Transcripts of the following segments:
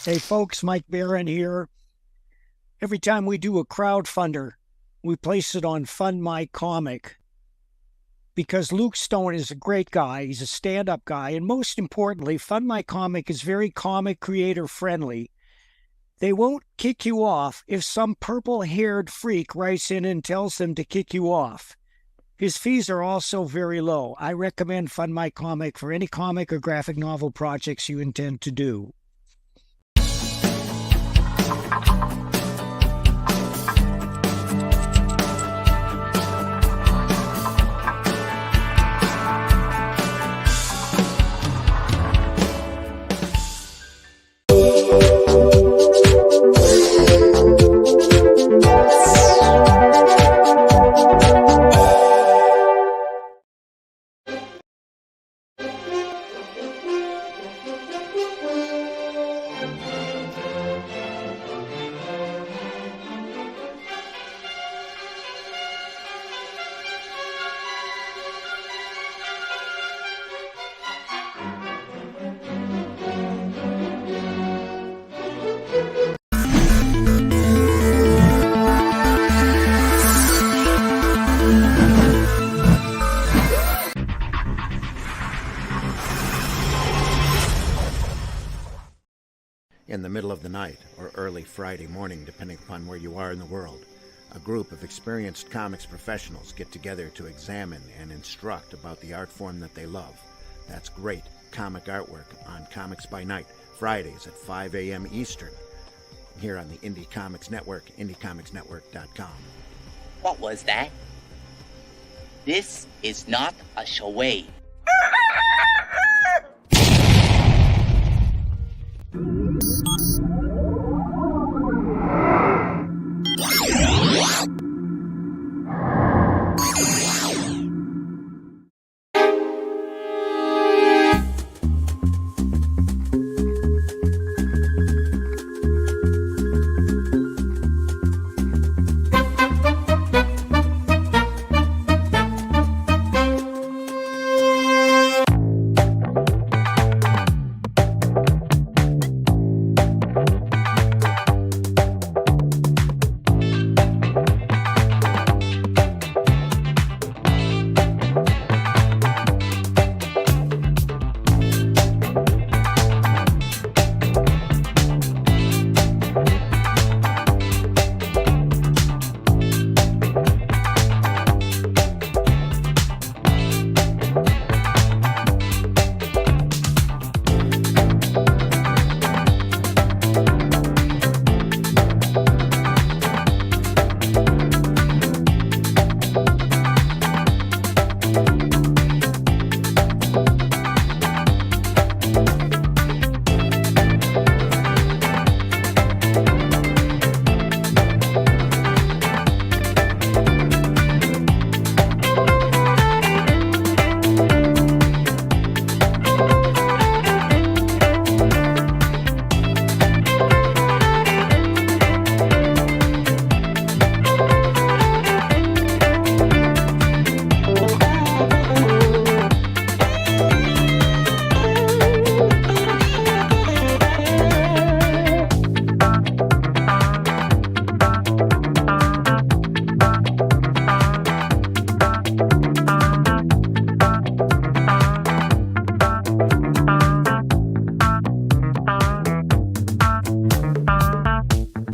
Hey folks, Mike Barron here. Every time we do a crowdfunder, we place it on Fund My Comic because Luke Stone is a great guy. He's a stand-up guy. And most importantly, Fund My Comic is very comic creator friendly. They won't kick you off if some purple-haired freak writes in and tells them to kick you off. His fees are also very low. I recommend Fund My Comic for any comic or graphic novel projects you intend to do. In the middle of the night or early Friday morning, depending upon where you are in the world, a group of experienced comics professionals get together to examine and instruct about the art form that they love. That's great comic artwork on Comics by Night, Fridays at 5 a.m. Eastern, here on the Indie Comics Network, indiecomicsnetwork.com. What was that? This is not a charade.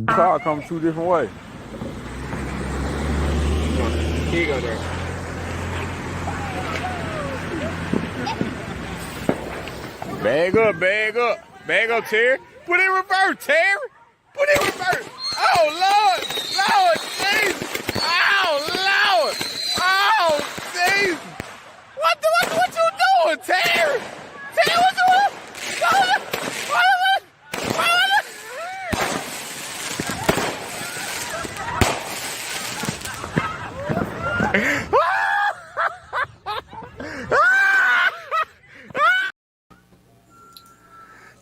Car comes two different ways. Here you go, there. Bag up, bag up. Bag up, Terry. Put in reverse, Terry. Put in reverse. Oh, Lord. Lord, Jesus. Oh, Lord. Oh, Jesus. What you doing, Terry? Terry, what you doing?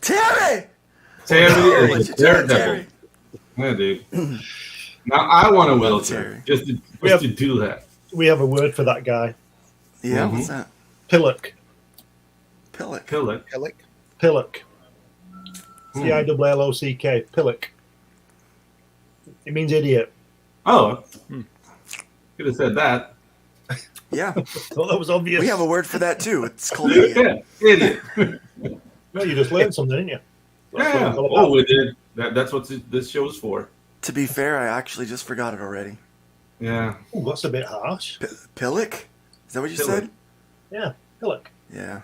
Terry! Terry What's is your a turn, daredevil. Yeah, dude. Now I want a wheelchair Terry. just to do that. We have a word for that guy. Yeah, what's that? Pillock. Pillock. Kill it. Pillock. Pillock. Pillock. Pillock. It means idiot. Oh, could have said that. Yeah. Well, that was obvious. We have a word for that too. It's called idiot. Yeah, idiot. No, you just learned something, didn't you? Yeah. Oh, we did. That's what this show's for. To be fair, I actually just forgot it already. Yeah. Ooh, that's a bit harsh. Pillock? Is that what you Pillock. said? Yeah, Pillock. Yeah.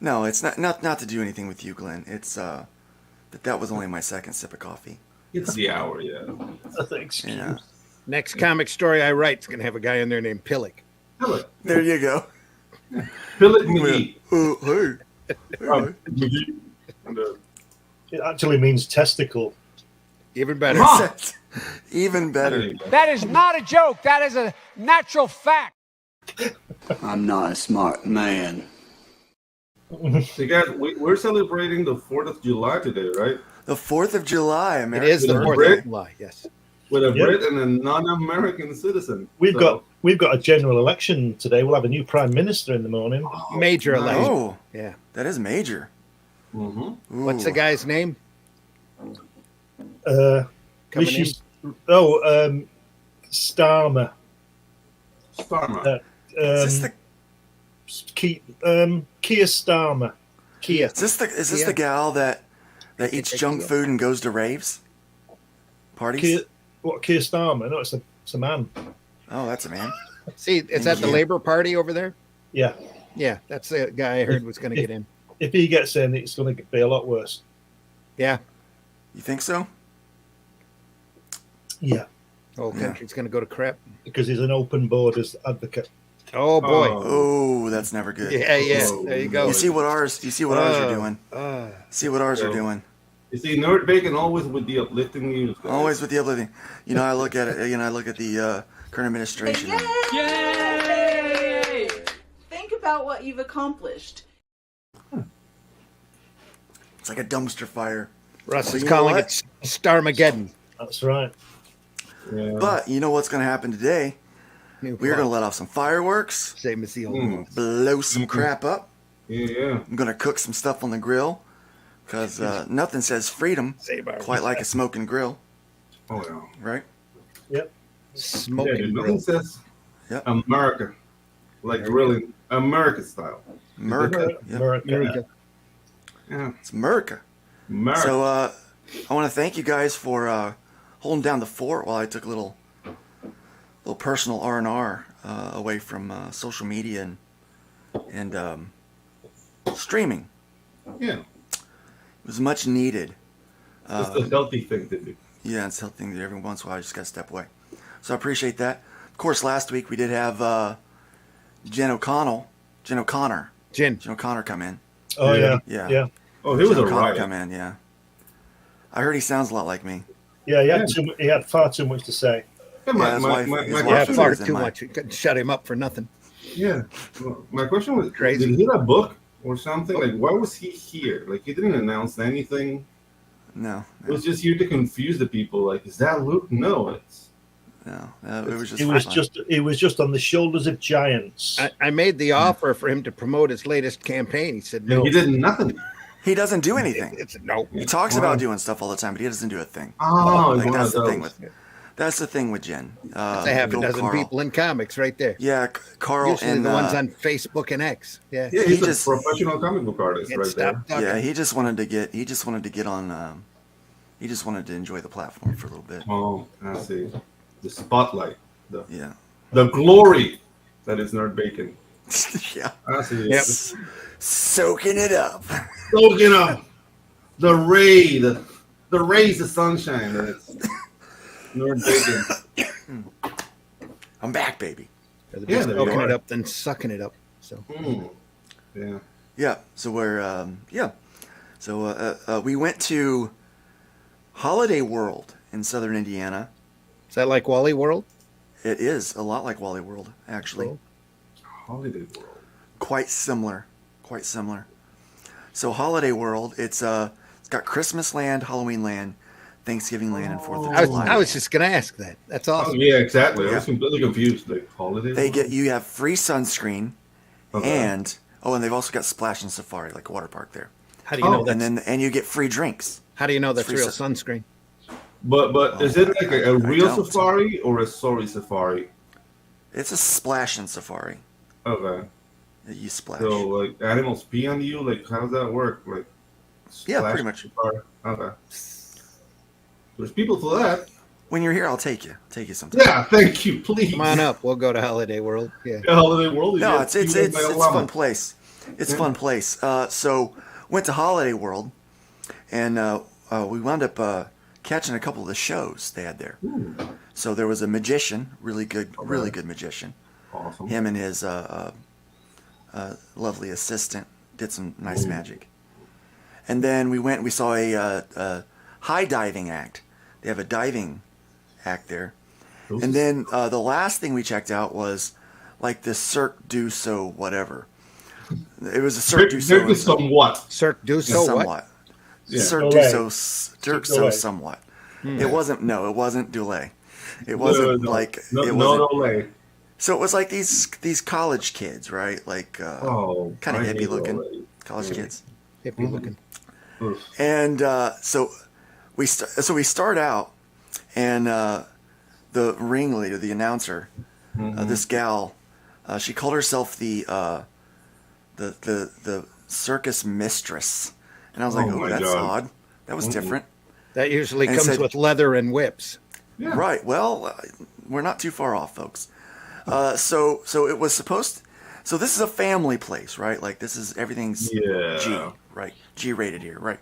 No, it's not to do anything with you, Glenn. It's that was only my second sip of coffee. It's the hour, yeah. That's an excuse. Yeah. Next comic story I write is going to have a guy in there named Pillock. Pillock. There you go. Pillock McGee. Hey. McGee. It actually means testicle. Even better. Even better. That is not a joke. That is a natural fact. I'm not a smart man. So guys, we're celebrating the 4th of July today, right? The 4th of July, It American is the Birthday. 4th of July, yes. With a Yep. Brit and a non-American citizen. We've got a general election today. We'll have a new prime minister in the morning. Major election. Oh, Yeah. that is major. Mm-hmm. What's the guy's name? Coming Rishi, Starmer. Starmer. Is this Keir Starmer. Keir. is this the gal that eats junk food and goes to raves? Parties? Keir Starmer? No, it's a man. Oh, that's a man. See, is that the Labour Party over there? Yeah. Yeah, that's the guy I heard was going to get in. If he gets in, it's going to be a lot worse. Yeah. You think so? Yeah, The whole country's going to go to crap. because he's an open borders advocate. Oh, boy. Oh, that's never good. Yeah. There you go. You see what ours are doing. See what ours are doing. You see, Nerd Bacon always with the uplifting news. Guys. Always with the uplifting. You know, I look at it. You know, I look at the current administration. Yay! Think about what you've accomplished. It's like a dumpster fire. Russ is You know calling what? it Starmageddon. That's right. Yeah. But you know what's going to happen today? We're going to let off some fireworks, Same as the old ones. blow some crap up. Yeah. I'm going to cook some stuff on the grill because nothing says freedom Save our quite like a smoking grill, Oh, yeah. right? Yep. smoking Yeah, grill. nothing says Yep. America. Like really America style. America. Yep. America. Yeah. It's America. America. So I want to thank you guys for holding down the fort while I took a little personal R&R away from social media and streaming. yeah. It was much needed. It's a healthy thing to do. Yeah, it's a healthy thing to do. Every once in a while I just got to step away. So I appreciate that. Of course, last week we did have Jen O'Connor come in. Oh yeah. Yeah. Oh, he was Jen a O'Connor riot. come in, yeah. I heard he sounds a lot like me. Yeah. He had far too much to say. Yeah, Yeah, his wife- his Yeah, wife question far was was, in too my- much. You couldn't shut him up for nothing. yeah. My question was, Crazy. did he have a book or something? Like, why was he here? Like, he didn't announce anything. No. It was just here to confuse the people. Like, is that Luke? No, it's No. It was just It was just on the shoulders of giants. I made the offer for him to promote his latest campaign. He said no. he did nothing. He doesn't do anything. It's no. He talks about doing stuff all the time, but he doesn't do a thing. Oh, Like, one that's of the thing those. that's the thing with Jen. That's a half a Go dozen Carl. people in comics right there. Yeah, Carl Usually and the ones on Facebook and X. Yeah. Yeah, He he's just- a professional comic book artist Can't right there. stop talking. yeah, he just wanted to get on. He just wanted to enjoy the platform for a little bit. Oh, I see. The spotlight, Yeah, the glory that is Nerd Bacon. yeah. I see. Yep. Soaking it up. Soaking up the rays of sunshine that it's Nerd Bacon. I'm back, baby. Rather Yeah, be there you soaking are. it up than sucking it up. So Yeah. Yeah. So we're So we went to Holiday World in Southern Indiana. is that like Wally World? It is a lot like Wally World, actually. Cool. Holiday World. Quite similar. So Holiday World, it's got Christmas Land, Halloween Land, Thanksgiving Land, and 4th of July. I was just going to ask that. That's Oh, awesome. yeah, exactly. I Yeah. was completely confused. Like holiday. World? You have free sunscreen, Okay. and they've also got Splash and Safari, like a water park there. How do you know Oh, that's And you get free drinks. How do you know It's that's free real sun- sunscreen? But is it like a real don't. safari or a sorry safari? It's a splash and safari. Okay. You splash. So like animals pee on you? Like how does that work? Like Yeah, splash pretty much. safari? Okay. There's people for that. When you're here, I'll take you. Take you sometime. Yeah, thank you. Please Come on up. We'll go to Holiday World. Yeah. Holiday World. No, it's a fun place. It's a fun place. So went to Holiday World, and we wound up catching a couple of the shows they had there. Ooh. So there was a magician, really good magician. Awesome. Him and his lovely assistant did some nice magic. And then we went and we saw a high diving act. They have a diving act there. Oops. And then the last thing we checked out was like the Cirque du So whatever. It was a Cirque du So. Somewhat. Cirque du So somewhat. Yeah. Cirque du So. Cirque So somewhat. It wasn't. No, it wasn't Dulé. It wasn't like it wasn't. Dulé. So it was like these college kids, right? Like kind of hippie looking college kids. Hippie looking. And so we start out, and the ringleader, the announcer, this gal, she called herself the circus mistress, and I was like, oh, that's odd. That was different. That usually comes with leather and whips. Yeah. Right. Well, we're not too far off, folks. So it was supposed. So this is a family place, right? Like everything's G, right? G rated here, right?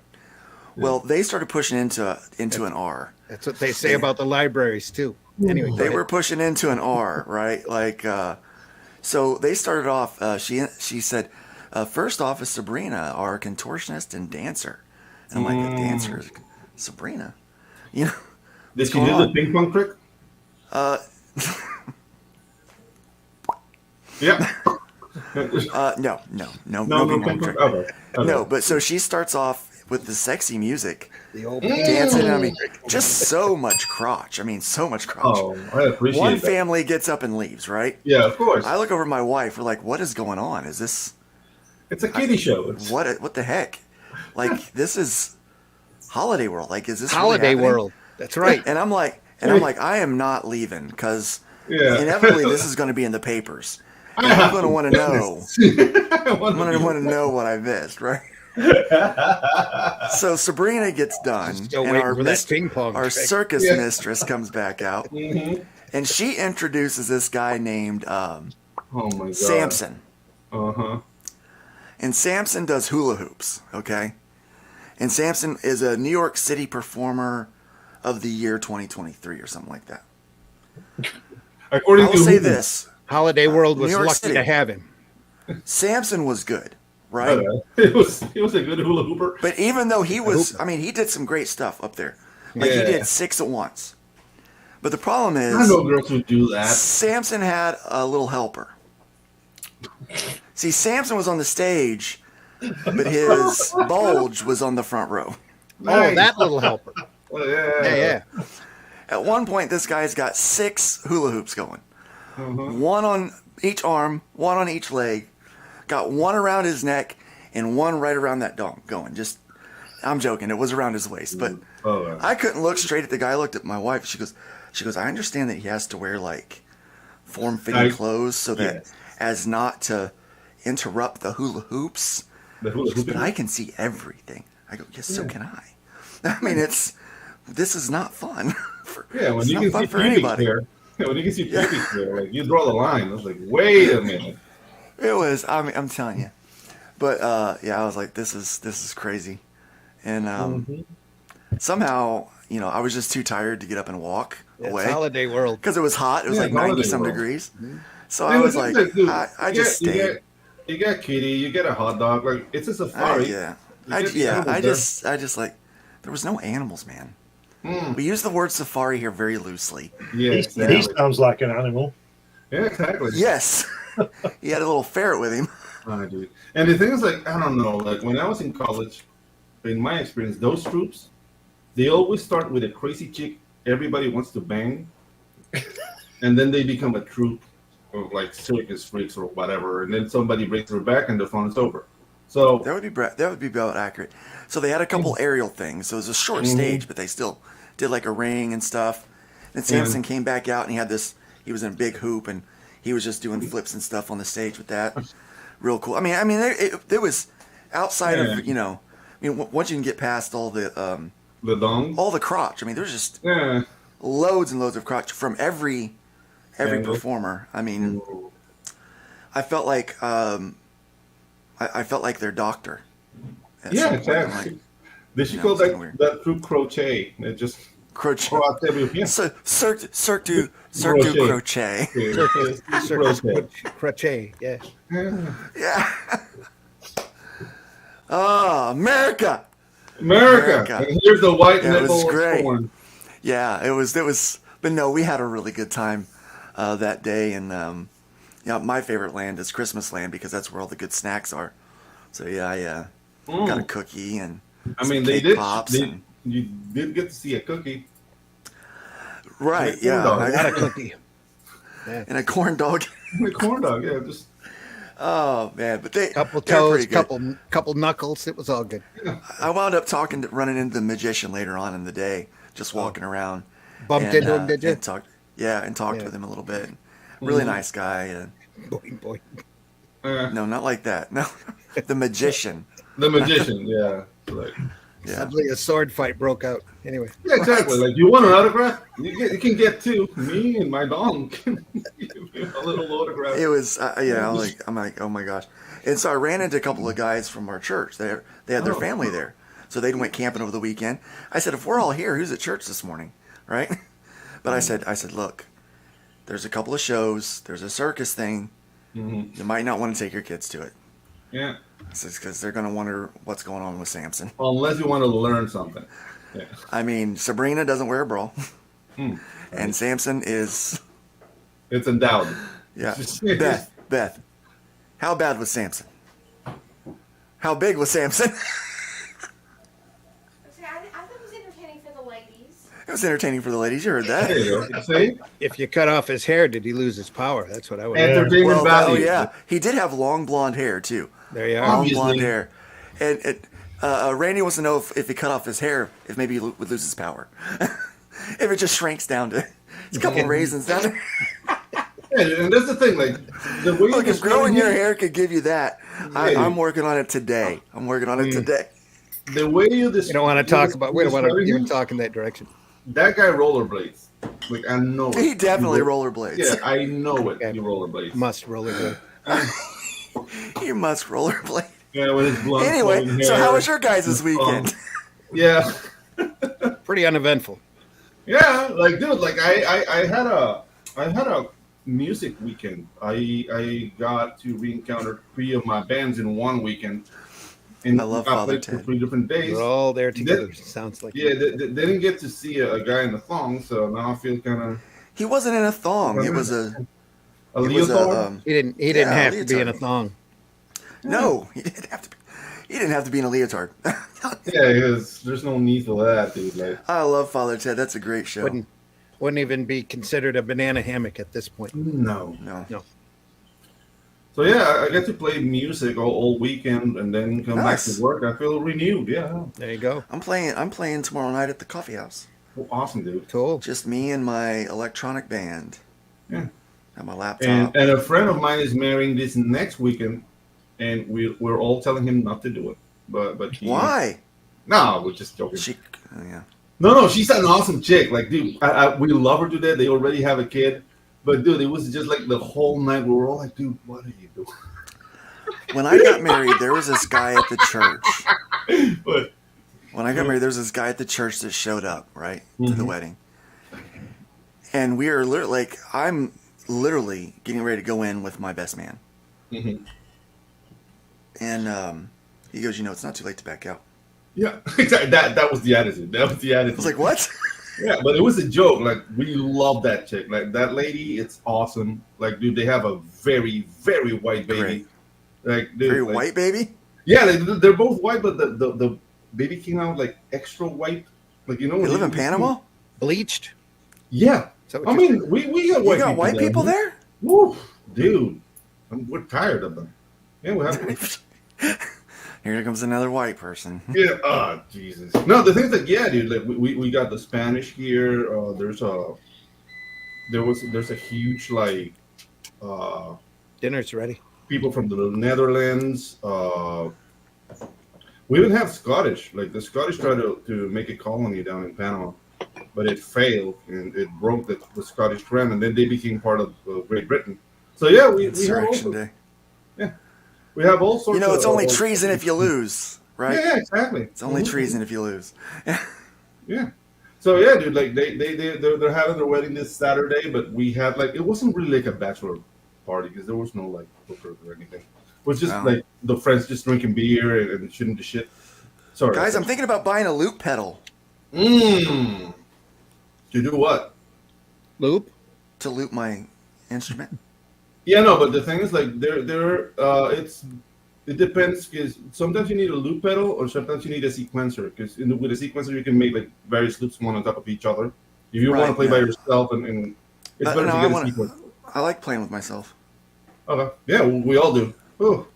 Well, they started pushing into an R. That's what they say about the libraries too. Anyway, they were pushing into an R, right? Like, so they started off. She said, first off is Sabrina, our contortionist and dancer. And I'm like, a dancer, Sabrina, you know? Did she do the ping pong trick? Yeah. No ping pong trick. Okay. No, but so she starts off with the sexy music, the old dancing. I mean, just so much crotch. I mean, so much crotch. Oh, I appreciate One that. family gets up and leaves, right? Yeah, of course. I look over at my wife. We're like, what is going on? Is this? It's a kiddie show. What the heck? Like, this is Holiday World. Like, is this Holiday really World? That's right. And I'm like, I am not leaving because inevitably this is going to be in the papers. And I'm going to want to know. I'm going to want to know what I missed, right? So Sabrina gets done, and our circus mistress comes back out, and she introduces this guy named Samson. And Samson does hula hoops, okay? And Samson is a New York City performer of the year 2023 or something like that. According I'll say this: Holiday World was lucky City. to have him. Samson was good. Right, he was a good hula hooper. But even though he was, I mean, he did some great stuff up there. Like he did 6 at once. But the problem is, I know girls would do that. Samson had a little helper. See, Samson was on the stage, but his bulge was on the front row. Oh, that little helper. Yeah. At one point, this guy's got 6 hula hoops going. One on each arm, one on each leg. Got one around his neck and one right around that dong going. Just, I'm joking. It was around his waist, but I couldn't look straight at the guy. I looked at my wife. She goes, I understand that he has to wear like form-fitting clothes so that as not to interrupt the hula hoops. But I can see everything. I go, yes, so can I. I mean, this is not fun. When you can see for anybody. When you can see pubic hair, like you draw the line. I was like, wait a minute. It was. I mean, I'm telling you. But I was like, this is crazy, and somehow, I was just too tired to get up and walk away. Holiday World because it was hot. It was like 90-some degrees. So I was like, I just stayed. You get kitty. You get a hot dog. Like it's a safari. I just like there was no animals, man. We use the word safari here very loosely. Yes, he sounds like an animal. Yeah, exactly. Yes. He had a little ferret with him. I do. And the thing is, like, I don't know, like when I was in college, in my experience, those troops, they always start with a crazy chick everybody wants to bang, and then they become a troop of like circus freaks or whatever, and then somebody breaks their back and the fun is over. So that would be about accurate. So they had a couple aerial things. So it was a short stage, but they still did like a ring and stuff. And Samson came back out and he had this. He was in a big hoop and he was just doing flips and stuff on the stage with that. Real cool. I mean, it was outside of once you can get past all the dong, all the crotch. I mean, there's just loads and loads of crotch from every performer. I mean, I felt like I felt like their doctor. Yeah, exactly. They should call that through crochet. It just crochet. Yeah. Cirque du crochet. Crochet, yes. Yeah. Oh, America. And here's the white nipple. It was great. Yeah, it was. But no, we had a really good time that day, and my favorite land is Christmas Land because that's where all the good snacks are. So yeah, I got a cookie and pops. You did get to see a cookie, right? Yeah, I got a cookie and a corn dog. Yeah, just. Oh man, but couple toes, couple knuckles. It was all good. I wound up running into the magician later on in the day, just walking around. Bumped into him, did you? And talked with him a little bit. Really nice guy. Boing. No, not like that. No, the magician. The magician, yeah. Like, Suddenly a sword fight broke out. Anyway. Yeah, exactly. Like, you want an autograph? You can get two. Me and my dog can give you a little autograph. It was, I'm like, oh my gosh. And so I ran into a couple of guys from our church. They had their family there. So they went camping over the weekend. I said, if we're all here, who's at church this morning? Right? But I said, look, there's a couple of shows. There's a circus thing. Mm-hmm. You might not want to take your kids to it. Yeah. Because they're going to wonder what's going on with Samson. Unless you want to learn something. Yeah. I mean, Sabrina doesn't wear a bra. And Samson is... It's endowed. Yeah. Beth. How bad was Samson? How big was Samson? I thought it was entertaining for the ladies. It was entertaining for the ladies. You heard that. See? If you cut off his hair, did he lose his power? That's what I would. Oh yeah, he did have long blonde hair too. There you are. Long blonde hair, and Randy wants to know if he cut off his hair, if maybe he would lose his power. If it just shrinks down to a couple raisins down there. Yeah, and that's the thing, like the way look, if growing your hair could give you that, I'm working on it today. The way you describe, you don't want to talk about. We don't want to even talk in that direction. That guy rollerblades. Like I know it. He definitely rollerblades. Yeah, I know it. He rollerblades. Must rollerblade. You must rollerblade. Yeah, with his blonde. Anyway, so how was your guys' weekend? Yeah. Pretty uneventful. Yeah, like dude, like I had a music weekend. I got to re-encounter 3 of my bands in one weekend. And I love Father Ted. For 3 different days. We're all there together. Sounds like. Yeah, they didn't get to see a guy in a thong, so now I feel kind of. He wasn't in a thong. It was a leotard. He didn't have to be in a thong. No, he didn't have to be. He didn't have to be in a leotard. Yeah, there's no need for that, dude. Like, I love Father Ted. That's a great show. Wouldn't even be considered a banana hammock at this point. No. So yeah, I get to play music all weekend and then come back to work. I feel renewed. Yeah. There you go. I'm playing tomorrow night at the coffee house. Oh, awesome, dude. Cool. Just me and my electronic band. Yeah. And my laptop. And a friend of mine is marrying this next weekend, and we're all telling him not to do it. But why? No, we're just joking. Yeah. No, she's an awesome chick. Like, dude, we love her to death. They already have a kid. But, dude, it was just like the whole night we were all like, dude, what are you doing? When I got married, there was this guy at the church. What? When I got married, there was this guy at the church that showed up, right, to the wedding. And we are literally, like, I'm literally getting ready to go in with my best man. Mm-hmm. And he goes, it's not too late to back out. Yeah, exactly. That was the attitude. I was like, what? Yeah, but it was a joke. Like, we love that chick. Like, that lady, it's awesome. Like, dude, they have a very, very white baby. Great. Like, dude, very white baby? Yeah, they're both white, but the baby came out, like, extra white. Like, They live in Panama? Bleached? Yeah. I mean, we got white people. You got white people there? Woo, dude. We're tired of them. Yeah, we have. Here comes another white person. Yeah. Oh, Jesus. No, the thing is that dude. Like we got the Spanish here. There's a huge like Dinner's ready. people from the Netherlands. We even have Scottish. Like the Scottish tried to make a colony down in Panama, but it failed and it broke the Scottish crown, and then they became part of Great Britain. So yeah, we have Insurrection also, Day. yeah, we have all sorts. You know, it's of, only treason if you lose, right? Yeah, exactly. It's only treason if you lose. Yeah. So yeah, dude, like they're having their wedding this Saturday, but we had like it wasn't really like a bachelor party because there was no like hookers or anything. It was just like the friends just drinking beer and shooting the shit. Sorry, guys, I'm thinking about buying a loop pedal. To do what? Loop? To loop my instrument. Yeah, no, but the thing is, like, it depends because sometimes you need a loop pedal or sometimes you need a sequencer because with a sequencer you can make like various loops one on top of each other. If you want to play by yourself and it's better to get a sequencer. I like playing with myself. Okay, yeah, we all do. Oh.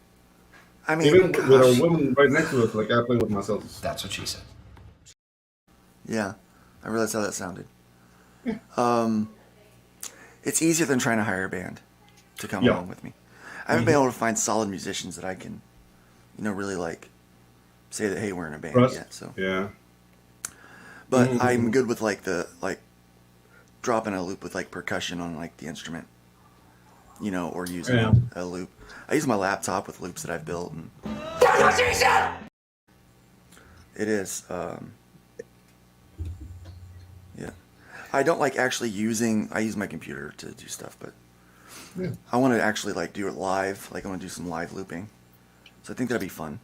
I mean, even with our woman right next to us, like I play with myself. That's what she said. Yeah, I realized how that sounded. Yeah. It's easier than trying to hire a band to come along with me. I haven't been able to find solid musicians that I can, really like say that, hey, we're in a band yet. So yeah. But I'm good with like dropping a loop with like percussion on like the instrument, or using a loop. I use my laptop with loops that I've built. And it is. Yeah. I don't like actually I use my computer to do stuff, but I want to actually like do it live. Like I want to do some live looping. So I think that'd be fun.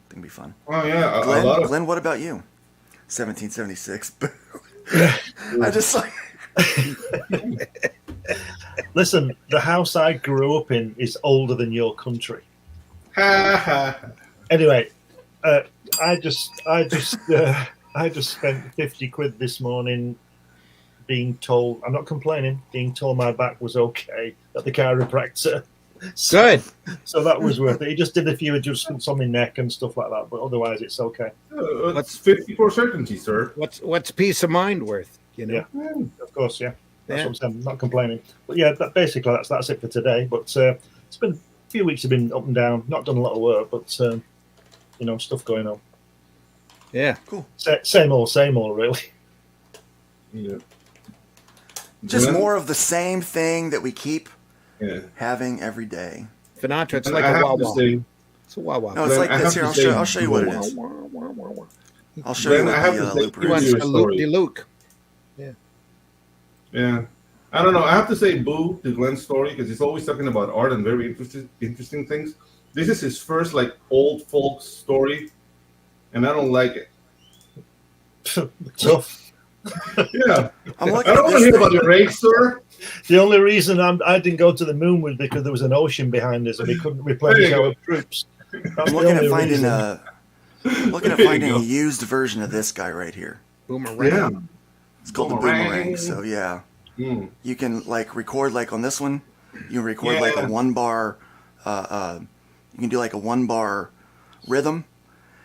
Oh yeah. Glenn, what about you? 1776. I just like. Listen, the house I grew up in is older than your country. Anyway, I just spent 50 quid this morning being told, I'm not complaining, being told my back was okay at the chiropractor. Good. So that was worth it. He just did a few adjustments on my neck and stuff like that, but otherwise it's okay. What's 50 for certainty, sir? What's peace of mind worth? Yeah, of course, yeah. That's what I'm saying. I'm not complaining. But yeah, basically that's it for today. But it's been a few weeks have been up and down. Not done a lot of work, but stuff going on. Yeah, cool. Same old, really. Yeah. Just more of the same thing that we keep having every day. Sinatra, it's like a wah-wah. It's a wah-wah. No, it's like this here. I'll show you what it is. I'll show you what the looper is. Luke. Yeah. I don't know. I have to say boo to Glenn's story because he's always talking about art and very interesting things. This is his first like old folk story, and I don't like it. Tough. Yeah. I don't want to hear about your race, sir. The only reason I didn't go to the moon was because there was an ocean behind us and we couldn't replenish our troops. I'm looking at finding a used version of this guy right here. Boomerang. Yeah. It's called the Boomerang. So yeah, you can like record like on this one. You can record like a 1 bar. You can do like a 1 bar rhythm,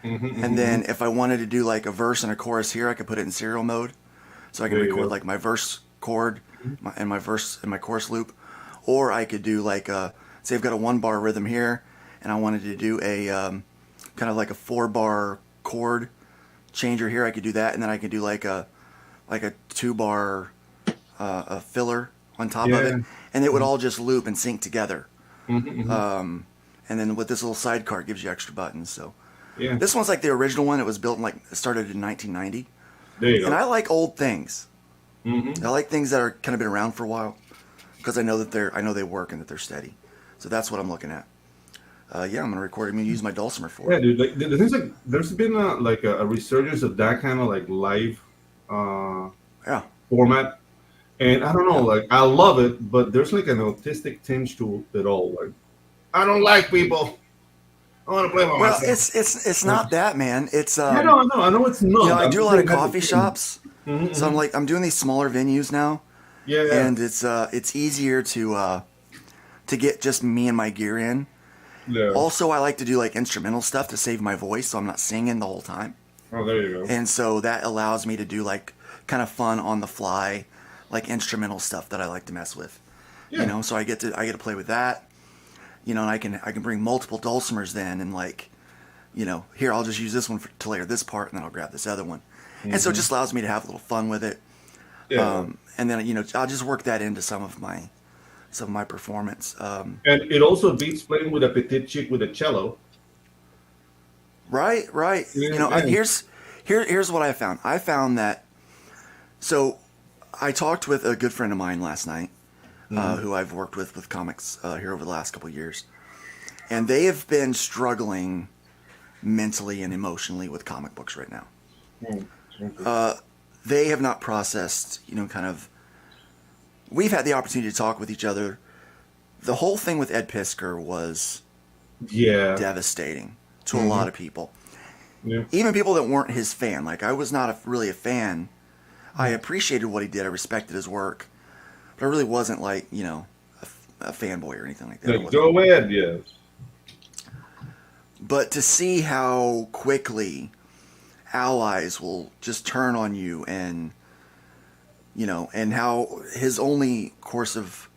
and then if I wanted to do like a verse and a chorus here, I could put it in serial mode. So I can record like my verse chord and my verse and my chorus loop, or I could do like say I've got a 1 bar rhythm here, and I wanted to do a kind of like a 4 bar chord changer here. I could do that, and then I could do like a 2 bar a filler on top of it, and it would all just loop and sync together. And then with this little sidecar, it gives you extra buttons. So this one's like the original one. It was built it started in 1990. There you go. And I like old things. I like things that are kind of been around for a while because I know they work and that they're steady. So that's what I'm looking at. I'm gonna record it. I'm gonna use my dulcimer for it. Yeah, dude. Like the things like there's been a resurgence of that kind of like live format, and I don't know, like I love it, but there's like an autistic tinge to it all. Like I don't like people. I want to play by myself. Well, it's not that, man. It's I know it's not. I do a lot of coffee shops, so I'm doing these smaller venues now. Yeah. And it's easier to get just me and my gear in, Yeah. Also, I like to do like instrumental stuff to save my voice, so I'm not singing the whole time. Oh, there you go. And so that allows me to do like kind of fun on the fly, like instrumental stuff that I like to mess with. Yeah. You know, so I get to play with that. You know, and I can bring multiple dulcimers then, and like, you know, here I'll just use this one to layer this part, and then I'll grab this other one. And so it just allows me to have a little fun with it. Yeah. And then, you know, I'll just work that into some of my performance. And it also beats playing with a petite chick with a cello. Right. Yeah, You know, yeah. here's what I found. I found that. So, I talked with a good friend of mine last night, who I've worked with comics here over the last couple of years, and they have been struggling mentally and emotionally with comic books right now. They have not processed, you know, kind of. We've had the opportunity to talk with each other. The whole thing with Ed Piskor was devastating to a lot of people. Yeah. Even people that weren't his fan. Like, I was not really a fan. I appreciated what he did. I respected his work. But I really wasn't, like, you know, a fanboy or anything like that. Like, go ahead, yeah. But to see how quickly allies will just turn on you, and, you know, and how his only course of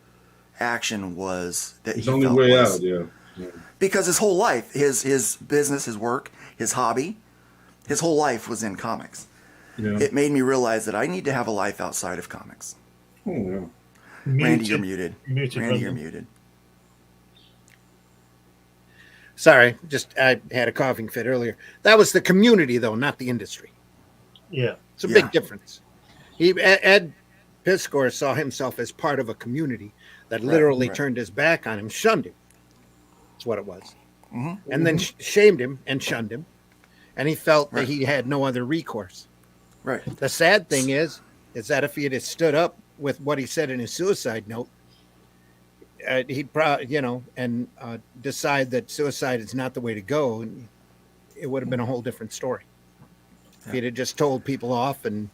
action was that His he only felt way was, out, yeah. because his whole life, his business, his work, his hobby, his whole life was in comics. Yeah. It made me realize that I need to have a life outside of comics. Oh, yeah. Randy, you're muted. Randy, Randy. you're muted. Sorry, just I had a coughing fit earlier. That was the community, though, not the industry. Yeah. It's a big difference. Ed Piskor saw himself as part of a community that literally turned his back on him, shunned him. That's what it was. And then shamed him and shunned him. And he felt that he had no other recourse. Right. The sad thing is that if he had stood up with what he said in his suicide note, he'd probably, you know, and decide that suicide is not the way to go, and it would have been a whole different story. If he'd have just told people off and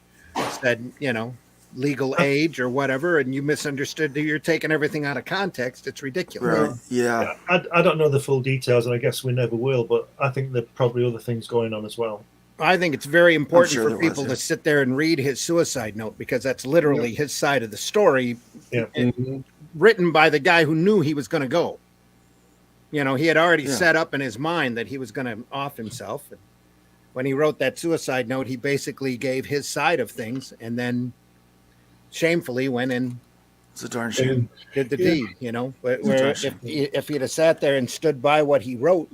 said, you know, legal age or whatever, and you misunderstood that you're taking everything out of context, it's ridiculous. Right. Yeah. I don't know the full details, and I guess we never will, but I think there are probably other things going on as well. I think it's very important sure for there was, people yeah. to sit there and read his suicide note, because that's literally his side of the story, written by the guy who knew he was going to go. You know, he had already set up in his mind that he was going to off himself. And when he wrote that suicide note, he basically gave his side of things, and then shamefully went and It's a darn shame. did the deed. You know, where if he'd have sat there and stood by what he wrote,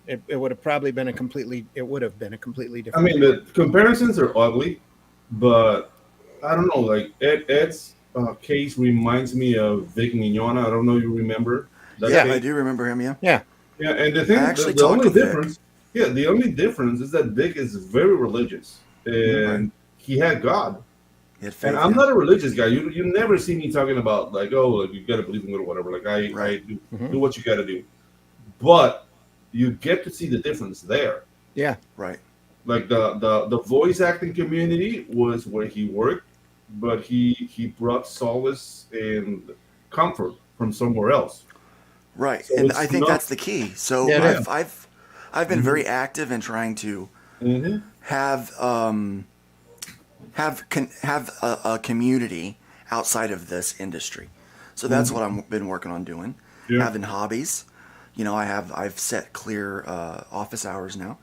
it would have probably been a completely different. I mean, the comparisons are ugly, but I don't know. Like Ed's case reminds me of Vic Mignogna. I don't know if you remember. That Yeah, case. I do remember him. Yeah. Yeah. Yeah, and the thing, I actually the talked only to Vic. difference, the only difference is that Vic is very religious, and he had God. He had faith, And I'm not a religious guy. You never see me talking about like, oh, like you gotta believe in God or whatever. Like I do what you gotta do, but you get to see the difference there. Yeah. Right. Like the voice acting community was where he worked, but he brought solace and comfort from somewhere else. Right. So And it's I think not- that's the key. So Yeah. I've been very active in trying to have a community outside of this industry. So that's what I've been working on doing. Yeah. Having hobbies. You know, I've set clear office hours now,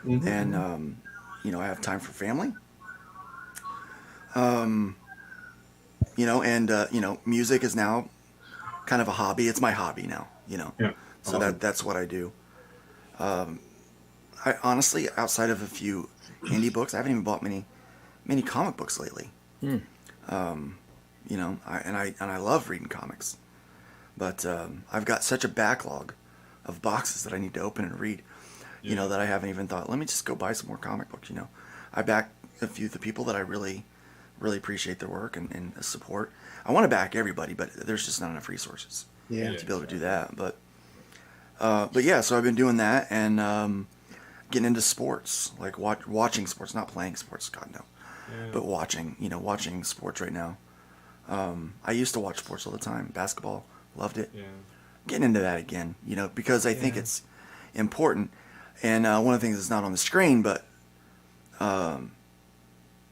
and you know, I have time for family. You know, and you know, music is now kind of a hobby. It's my hobby now. You know, so that's what I do. I honestly, outside of a few indie books, I haven't even bought many comic books lately. You know, I love reading comics, but I've got such a backlog of boxes that I need to open and read, you know, that I haven't even thought, let me just go buy some more comic books, you know. I back a few of the people that I really appreciate their work and support. I want to back everybody, but there's just not enough resources to be able to do that. But yeah, so I've been doing that and getting into sports, like watching sports, not playing sports, God no, but watching sports right now. I used to watch sports all the time, basketball, loved it. getting into that again, because I think it's important. And one of the things that's not on the screen, but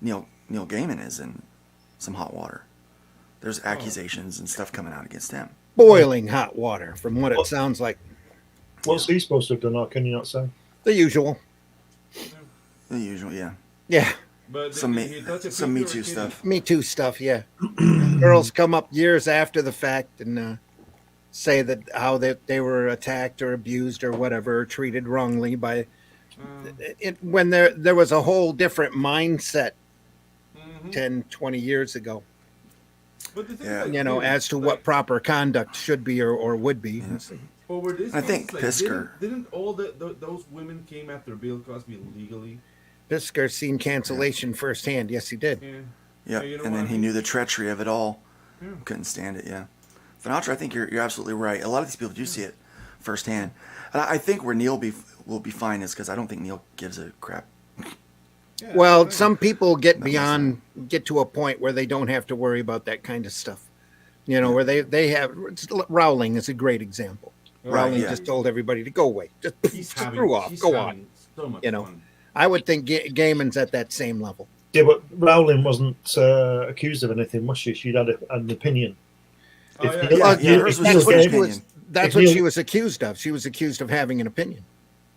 Neil Gaiman is in some hot water. There's accusations and stuff coming out against him. Boiling hot water, from what it sounds like. What's he supposed to have done, or can you not say? The usual. The usual, yeah. Yeah. But Some did he touch a Me picture Too or stuff. Me Too stuff, yeah. Girls come up years after the fact and say that how they were attacked or abused or whatever, or treated wrongly by when there was a whole different mindset 10, 20 years ago. But the thing Yeah. is, like, As to what proper conduct should be or would be. over this I think case, Pisker- didn't all those women came after Bill Cosby legally? Pisker seen cancellation firsthand. Yes, he did. Yeah. Yeah, You know and what then I he mean? knew the treachery of it all. Yeah. Couldn't stand it. Yeah, Sinatra, I think you're absolutely right. A lot of these people do see it firsthand, and I think where Neil will be fine is because I don't think Neil gives a crap. Yeah, Well, right. some people get to a point where they don't have to worry about that kind of stuff. Where they have. Rowling is a great example. Right, Rowling yeah. just told everybody to go away. Just having- screw off. she's Go having on. So much You know. fun. I would think Gaiman's at that same level. Yeah, but Rowling wasn't accused of anything, was she? She'd had an opinion. Oh, If yeah, Neil- yeah, if Neil- hers if was Neil just an Gaiman- opinion. That's If what Neil- she was accused of. She was accused of having an opinion,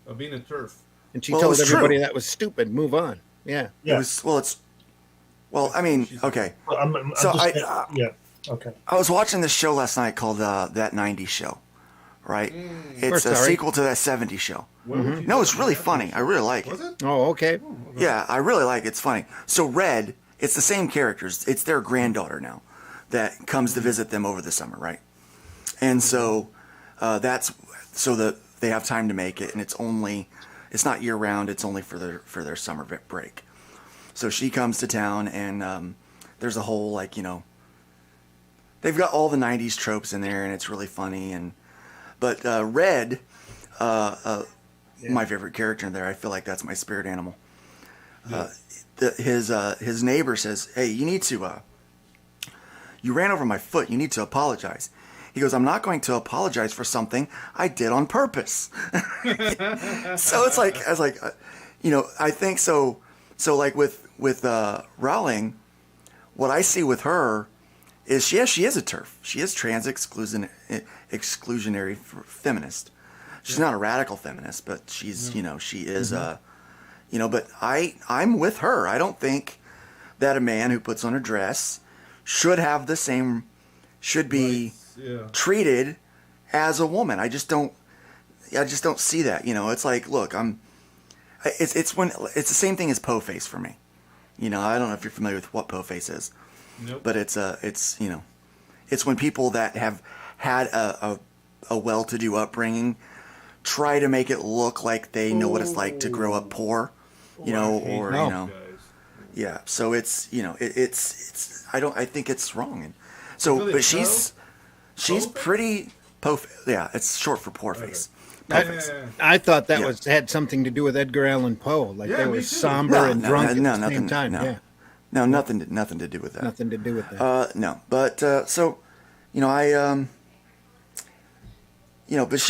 Of being a turf. and she Well, it told was everybody true. that was stupid. Move on. Yeah. Yeah. I mean, okay. Well, I'm So just, I- yeah, okay. I was watching this show last night called That 90s Show, right? It's We're a sorry. sequel to That 70s Show. Where would you No, it's go? really funny. I really like Was it. it? Oh, okay. Yeah, I really like it. It's funny. So Red, it's the same characters. It's their granddaughter now that comes to visit them over the summer, right? And so that's so that they have time to make it, and it's not year round. It's only for their summer break. So she comes to town, and there's a whole they've got all the '90s tropes in there, and it's really funny. But Red, my favorite character in there, I feel like that's my spirit animal. His neighbor says, "Hey, you ran over my foot. You need to apologize." He goes, "I'm not going to apologize for something I did on purpose." So it's like, I was like, I think so. So like with Rowling, what I see with her is she is a TERF. She is trans exclusionary feminist. She's not a radical feminist, but she's she is but I'm with her. I don't think that a man who puts on a dress should be treated as a woman. I just don't see that. It's like, look, it's the same thing as po face for me. I don't know if you're familiar with what po face is. Nope. But it's when people that have had a well-to-do upbringing try to make it look like they know what it's like to grow up poor, yeah. So it's I think it's wrong, and so Really, but she's pretty yeah, it's short for poor face. I thought that Yeah. had something to do with Edgar Allan Poe. Like Yeah, they me were too. somber and drunk at the nothing, same time. no. Yeah, No, nothing to do with that. nothing to do with that. No, but so, but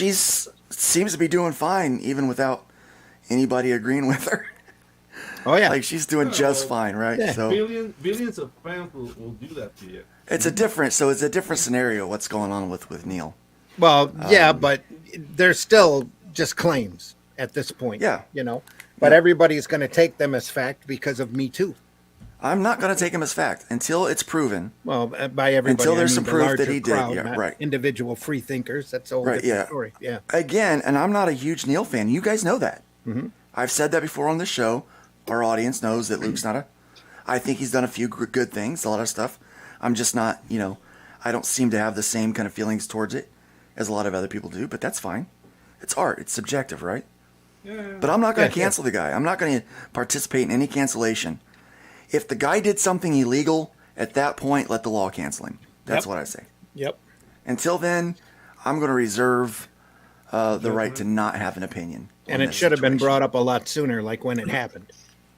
seems to be doing fine even without anybody agreeing with her. Oh yeah, Like she's doing just fine, right? Yeah. So Billions of fans will do that to you. it's a different scenario. What's going on with Neil? well, yeah, but they're still just claims at this point. Yeah. But everybody's going to take them as fact because of Me Too. I'm not going to take him as fact until it's proven. Well, by everybody, Until there's I some mean the proof that larger he did, crowd, yeah, not right. individual free thinkers. That's a whole Right, different yeah. story. Yeah. Again, and I'm not a huge Neil fan. You guys know that. Mm-hmm. I've said that before on the show. Our audience knows that Luke's not I think he's done a few good things, a lot of stuff. I'm just not, I don't seem to have the same kind of feelings towards it as a lot of other people do, but that's fine. It's art. It's subjective, right? Yeah. But I'm not going to cancel the guy. I'm not going to participate in any cancellation. If the guy did something illegal, at that point, let the law cancel him. That's what I say. Yep. Until then, I'm going to reserve the right to not have an opinion. And on it this should have been situation. brought up a lot sooner, like when it happened.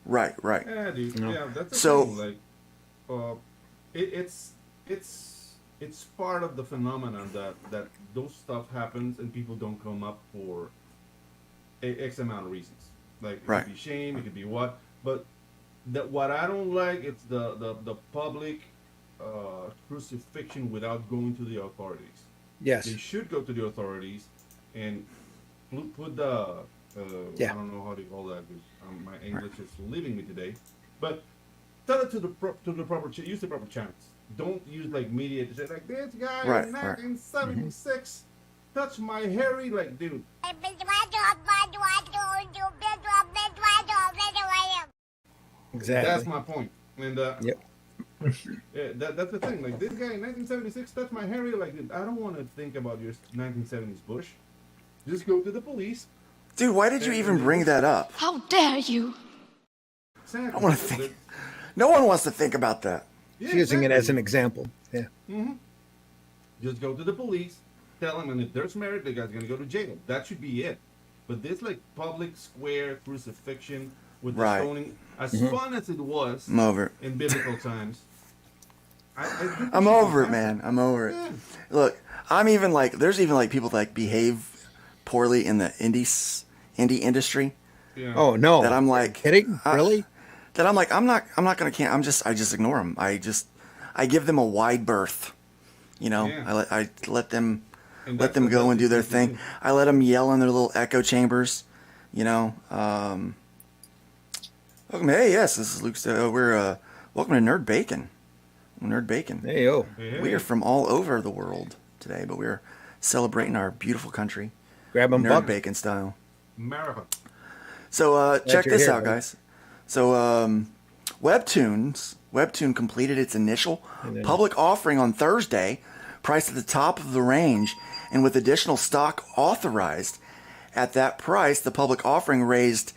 Right. Yeah, dude. No. Yeah, that's the So- thing. Like, it's it's part of the phenomenon that those stuff happens and people don't come up for X amount of reasons. Like it Right. could be shame, it could be what, but what I don't like it's the public crucifixion without going to the authorities. Yes. They should go to the authorities and put the Yeah. I don't know how to call that because my English is leaving me today, but tell it to the proper use the proper channels. Don't use like media to say like this guy Right, in right. 1976 touched my hairy like dude. Exactly. That's my point. And Yep. yeah, that's the thing. Like this guy in 1976 touched my hairy like dude. I don't want to think about your 1970s Bush. Just go to the police. Dude, why did you even bring that up? How dare you? Exactly. I don't want to think. No one wants to think about that. Yeah, Using it as an exactly. example. Yeah. Mm-hmm. Just go to the police, tell them, and if there's merit, the guy's gonna go to jail. That should be it. But this like public square crucifixion with the Right. stoning, as Mhm. fun as it was I'm over it. in biblical times. I think we I'm should over it, have man. I'm over it. Yeah. Look, I'm even like, there's even like people that like behave poorly in the indie industry. Yeah. Oh no. That I'm like, kidding? Really? That I'm like, I'm not gonna can't. I just ignore them. I give them a wide berth. You know, Yeah. I let them And let them that's go and do their the thing. thing. I let them yell in their little echo chambers. You know. Welcome. Hey, yes, this is Luke. We're welcome to Nerd Bacon. Nerd Bacon. Hey yo. We are from all over the world today, but we're celebrating our beautiful country. Grab 'em Nerd buck. Bacon style. America. So check you're this here, out, buddy. guys. So Webtoon completed its initial public offering on Thursday, priced at the top of the range, and with additional stock authorized. At that price, the public offering raised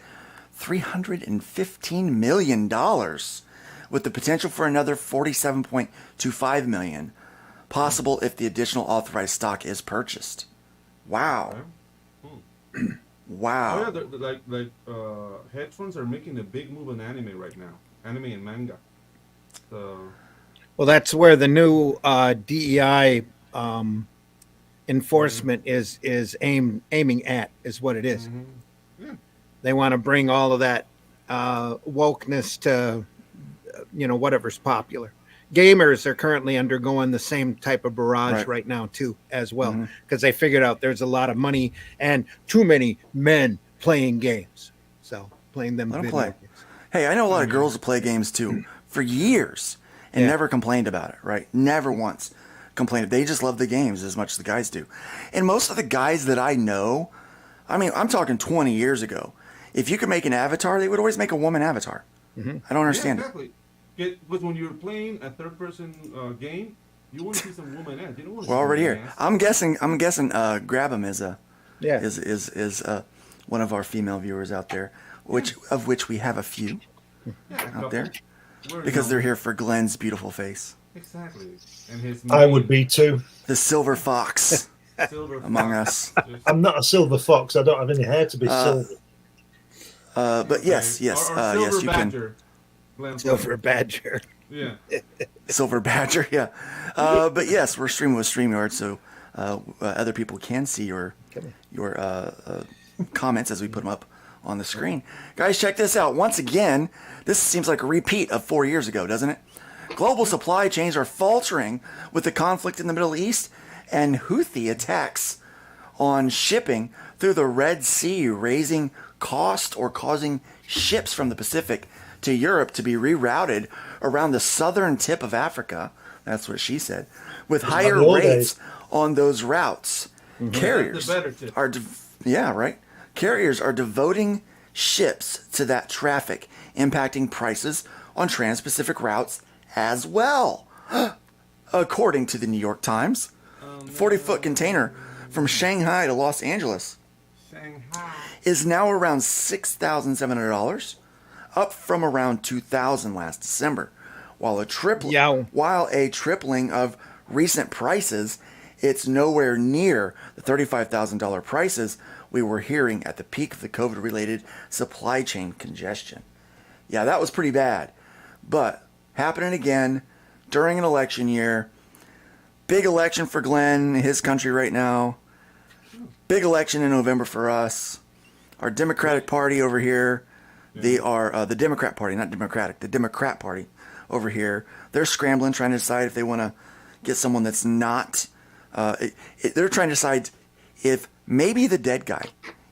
$315 million, with the potential for another $47.25 million, possible if the additional authorized stock is purchased. Wow. Wow. Oh yeah, like hedge funds are making a big move in anime right now, anime and manga. So Well, that's where the new DEI enforcement is aiming at, is what it is. Yeah. They want to bring all of that wokeness to, whatever's popular. Gamers are currently undergoing the same type of barrage right now too, as well, because they figured out there's a lot of money and too many men playing games. So playing them. Let them video play. games. Hey, I know a lot of girls that play games too for years and never complained about it, right? Never once complained. They just love the games as much as the guys do. And most of the guys that I know, I mean, I'm talking 20 years ago, if you could make an avatar, they would always make a woman avatar. I don't understand Yeah, exactly. Because when you're playing a third-person game, you want to see some woman ass. You don't want it. to We're see already woman here. ass. I'm guessing Grab 'em is Yeah. is one of our female viewers out there, of which we have a few out there, because they're here for Glenn's beautiful face. Exactly. And his I would be too. The silver fox silver among fox. us. I'm not a silver fox. I don't have any hair to be silver. But yes, Or yes, silver you can. badger. Glenn Silver badger. Yeah. Silver Badger, yeah. But yes, we're streaming with StreamYard, so other people can see your comments as we put them up on the screen. Guys, check this out. Once again, this seems like a repeat of 4 years ago, doesn't it? Global supply chains are faltering with the conflict in the Middle East and Houthi attacks on shipping through the Red Sea, raising cost or causing ships from the Pacific to Europe to be rerouted around the southern tip of Africa. That's what she said. With higher rates on those routes. Carriers are, Carriers are devoting ships to that traffic, impacting prices on trans-Pacific routes as well. According to the New York Times, 40-foot container from Shanghai to Los Angeles is now around $6,700, up from around $2,000 last December. While a tripling of recent prices, it's nowhere near the $35,000 prices we were hearing at the peak of the COVID-related supply chain congestion. Yeah, that was pretty bad. But happening again during an election year, Big election for Glenn, his country right now. Big election in November for us. Our Democratic Party over here, they are the Democrat Party, not Democratic, the Democrat Party over here. They're scrambling, trying to decide if they want to get someone that's not. They're trying to decide if maybe the dead guy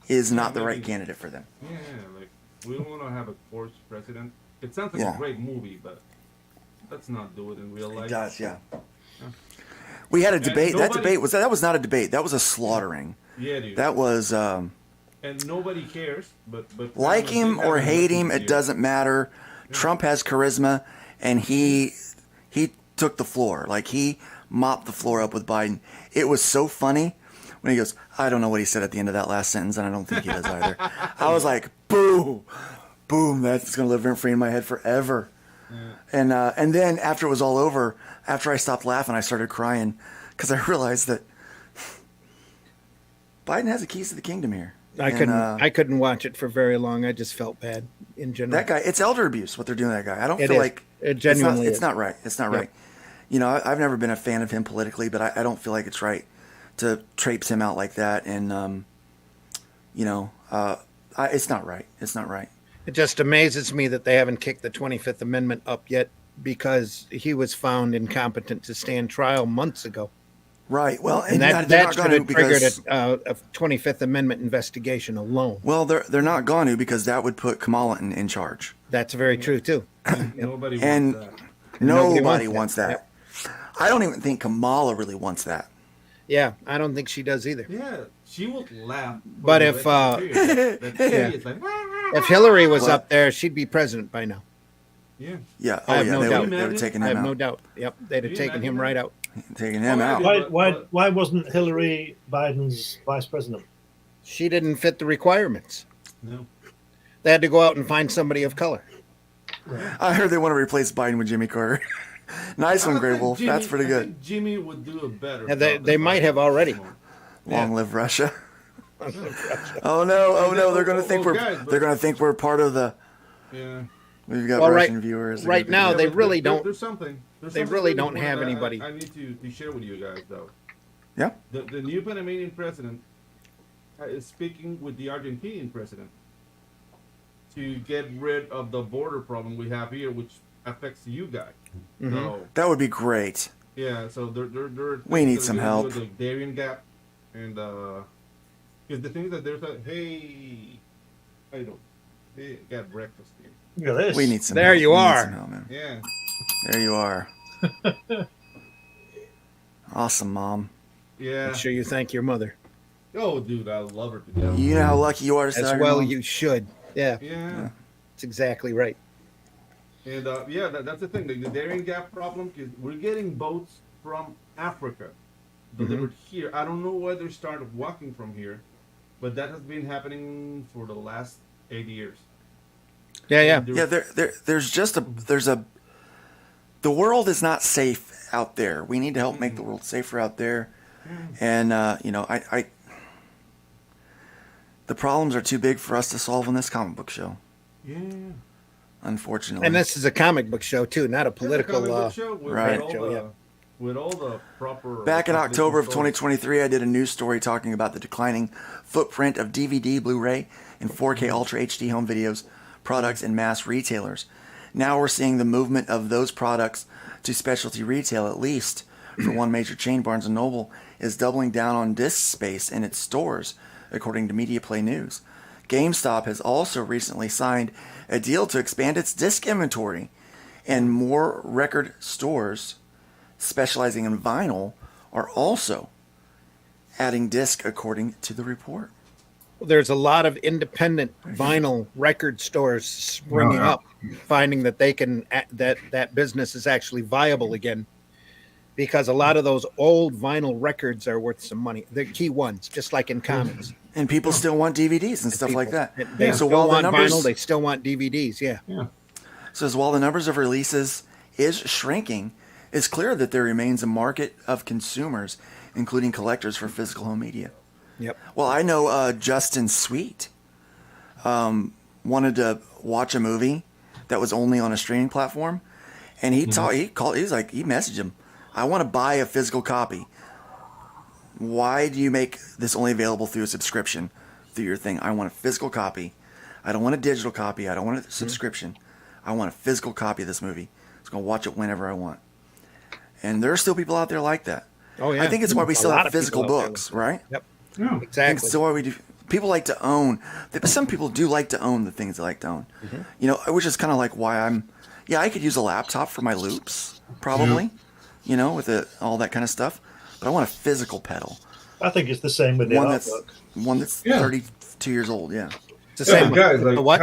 is not the right candidate for them. Yeah, like we don't want to have a forced president. It sounds like a great movie, but let's not do it in real life. It does, yeah. We had a debate. That debate was that was not a debate. That was a slaughtering. Yeah, dude. That was. And nobody cares, but like him or hate him, it doesn't matter. Yeah. Trump has charisma, and he took the floor. Like he mopped the floor up with Biden. It was so funny when he goes, I don't know what he said at the end of that last sentence, and I don't think he does either. I was like, boom, boom, that's going to live rent free in my head forever. Yeah. And then after it was all over, after I stopped laughing, I started crying because I realized that Biden has the keys to the kingdom here. I couldn't watch it for very long. I just felt bad in general. That guy, it's elder abuse what they're doing to that guy. I don't feel like it genuinely it's not right. It's not right. You know, I've never been a fan of him politically, but I don't feel like it's right to traipse him out like that. And it's not right. It's not right. It just amazes me that they haven't kicked the 25th Amendment up yet, because he was found incompetent to stand trial months ago. Right. Well, and that should have triggered a 25th Amendment investigation alone. Well, they're not going to, because that would put Kamala in charge. That's very true too. Nobody wants that. Nobody wants that. Yep. I don't even think Kamala really wants that. Yeah, I don't think she does either. Yeah, she would laugh. But if Hillary was up there, she'd be president by now. Yeah. Yeah. Oh, yeah. They would have taken him out. I have no doubt. Yep, they'd have taken him right out. Taking him out. Why wasn't Hillary Biden's vice president? She didn't fit the requirements. No. They had to go out and find somebody of color. Right. I heard they want to replace Biden with Jimmy Carter. Nice one, Grey Wolf. That's pretty good. I think Jimmy would do a better job. They might have already. Long live Russia. Oh no! They're going to think they're going to think we're part of the. Yeah. We've got Russian viewers. Right now, they really don't. There's something. They really don't have anybody. I need to share with you guys, though. Yeah. The new Panamanian president is speaking with the Argentinian president to get rid of the border problem we have here, which affects you guys. Mm-hmm. So, that would be great. Yeah. So they're we need some help. With the Darien Gap, and because the thing is that there's a I got breakfast here. Look at this. We need some. There help. you are. Help, man. Yeah. There you are. Awesome, Mom. Yeah. Make sure you thank your mother. Oh, dude, I love her to death. You know how lucky you are to as well. You should. Yeah. Yeah. That's exactly right. And that's the thing. The Darien Gap problem is we're getting boats from Africa delivered here. I don't know why they started walking from here, but that has been happening for the last 8 years. Yeah. The world is not safe out there. We need to help make the world safer out there. And the problems are too big for us to solve on this comic book show. Yeah. Unfortunately. And this is a comic book show too, not a political show with, right. With all the proper. Back in October of 2023, I did a news story talking about the declining footprint of DVD, Blu-ray, and 4K Ultra HD home videos products in mass retailers. Now we're seeing the movement of those products to specialty retail, at least for one major chain, Barnes & Noble, is doubling down on disc space in its stores, according to Media Play News. GameStop has also recently signed a deal to expand its disc inventory, and more record stores specializing in vinyl are also adding disc, according to the report. There's a lot of independent vinyl record stores springing up, finding that they can that business is actually viable again, because a lot of those old vinyl records are worth some money. They're key ones, just like in comics. And people still want DVDs and stuff like that. They still want vinyl, they still want DVDs. Yeah. So as while the numbers of releases is shrinking, it's clear that there remains a market of consumers, including collectors, for physical home media. Yep. Well, I know Justin Sweet wanted to watch a movie that was only on a streaming platform, and he messaged him I want to buy a physical copy. Why do you make this only available through a subscription, through your thing? I want a physical copy. I don't want a digital copy. I don't want a subscription. I want a physical copy of this movie. I'm just going to watch it whenever I want. And there are still people out there like that. Oh, yeah. I think it's why we still have physical people out there. books, right? Yep. Yeah. I think Exactly. it's still why we do. People like to own. Some people do like to own the things they like to own. You know, which is kind of like why I could use a laptop for my loops, probably. You know, with all that kind of stuff. But I want a physical pedal. I think it's the same with the artwork. One that's 32 years old. Yeah. It's the same. Guys, like, what?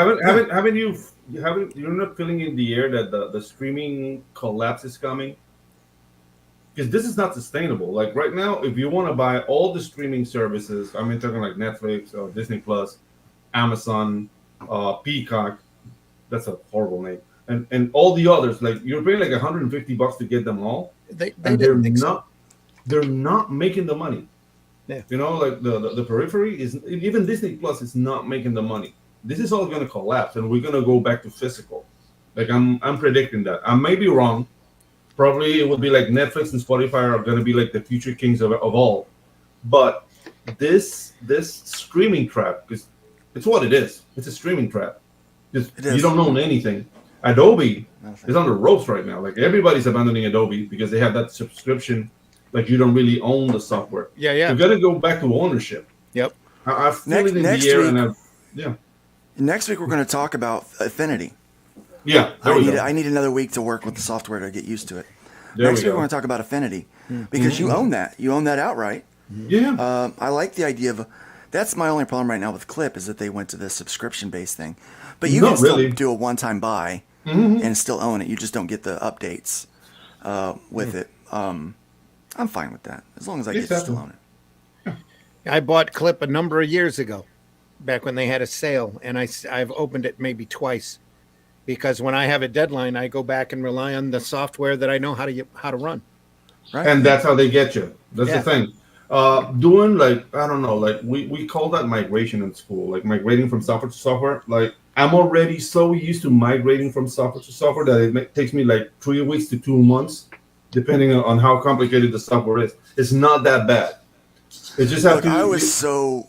you're not feeling in the air that the streaming collapse is coming? Because this is not sustainable. Like right now, if you want to buy all the streaming services, I mean, talking like Netflix or Disney Plus, Amazon, Peacock, that's a horrible name, and all the others, like you're paying like $150 to get them all. They And didn't think so. they're not making the money. Yeah. You know, like the periphery is, even Disney Plus is not making the money. This is all going to collapse, and we're going to go back to physical. Like I'm predicting that. I may be wrong. Probably it would be like Netflix and Spotify are going to be like the future kings of all. But this streaming trap, because it's what it is. It's a streaming trap. You don't own anything. Adobe is on the ropes right now. Like everybody's abandoning Adobe because they have that subscription. Like you don't really own the software. Yeah, yeah. You've got to go back to ownership. Yep. I feel it in the air, yeah. Next week we're going to talk about Affinity. Yeah, I need another week to work with the software to get used to it. Next week we're going to talk about Affinity because you own that. You own that outright. Yeah. I like the idea of. That's my only problem right now with Clip is that they went to this subscription-based thing. But you can still do a one-time buy and still own it. You just don't get the updates with it. I'm fine with that as long as I get to still own it. I bought Clip a number of years ago, back when they had a sale, and I've opened it maybe twice. Because when I have a deadline, I go back and rely on the software that I know how to run. Right. And that's how they get you. That's the thing. Doing like, I don't know, like we call that migration in school, like migrating from software to software. Like I'm already so used to migrating from software to software that it takes me like 3 weeks to 2 months, depending on how complicated the software is. It's not that bad. It just have to.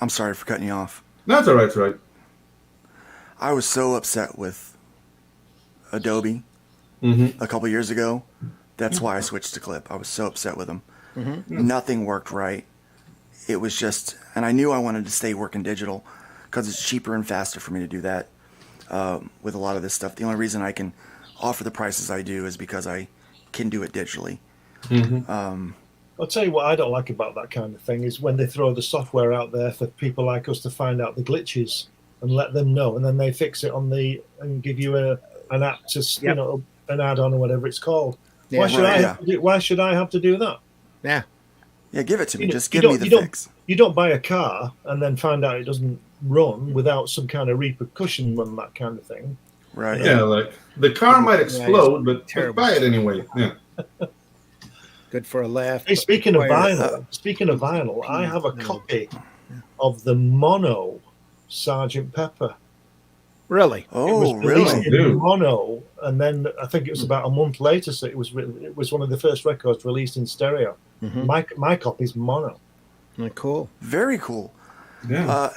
I'm sorry for cutting you off. That's all right. That's right. I was so upset with Adobe a couple years ago. That's why I switched to Clip. I was so upset with them. Nothing worked right. It was just, and I knew I wanted to stay working digital because it's cheaper and faster for me to do that with a lot of this stuff. The only reason I can offer the prices I do is because I can do it digitally. I'll tell you what I don't like about that kind of thing is when they throw the software out there for people like us to find out the glitches and let them know, and then they fix it and give you an app to an add-on or whatever it's called. Yeah, why should I have to do that? Yeah. Yeah, give it to me. Just give me the fix. You don't buy a car and then find out it doesn't run without some kind of repercussion on that kind of thing. Right. Yeah, like the car might explode, but buy it anyway. Yeah. Good for a laugh. Hey, speaking of vinyl, I have a copy of the mono Sergeant Pepper. Really? Oh, it was released in mono, and then I think it was about a month later. So it was one of the first records released in stereo. My copy's mono. Cool. Very cool. Yeah.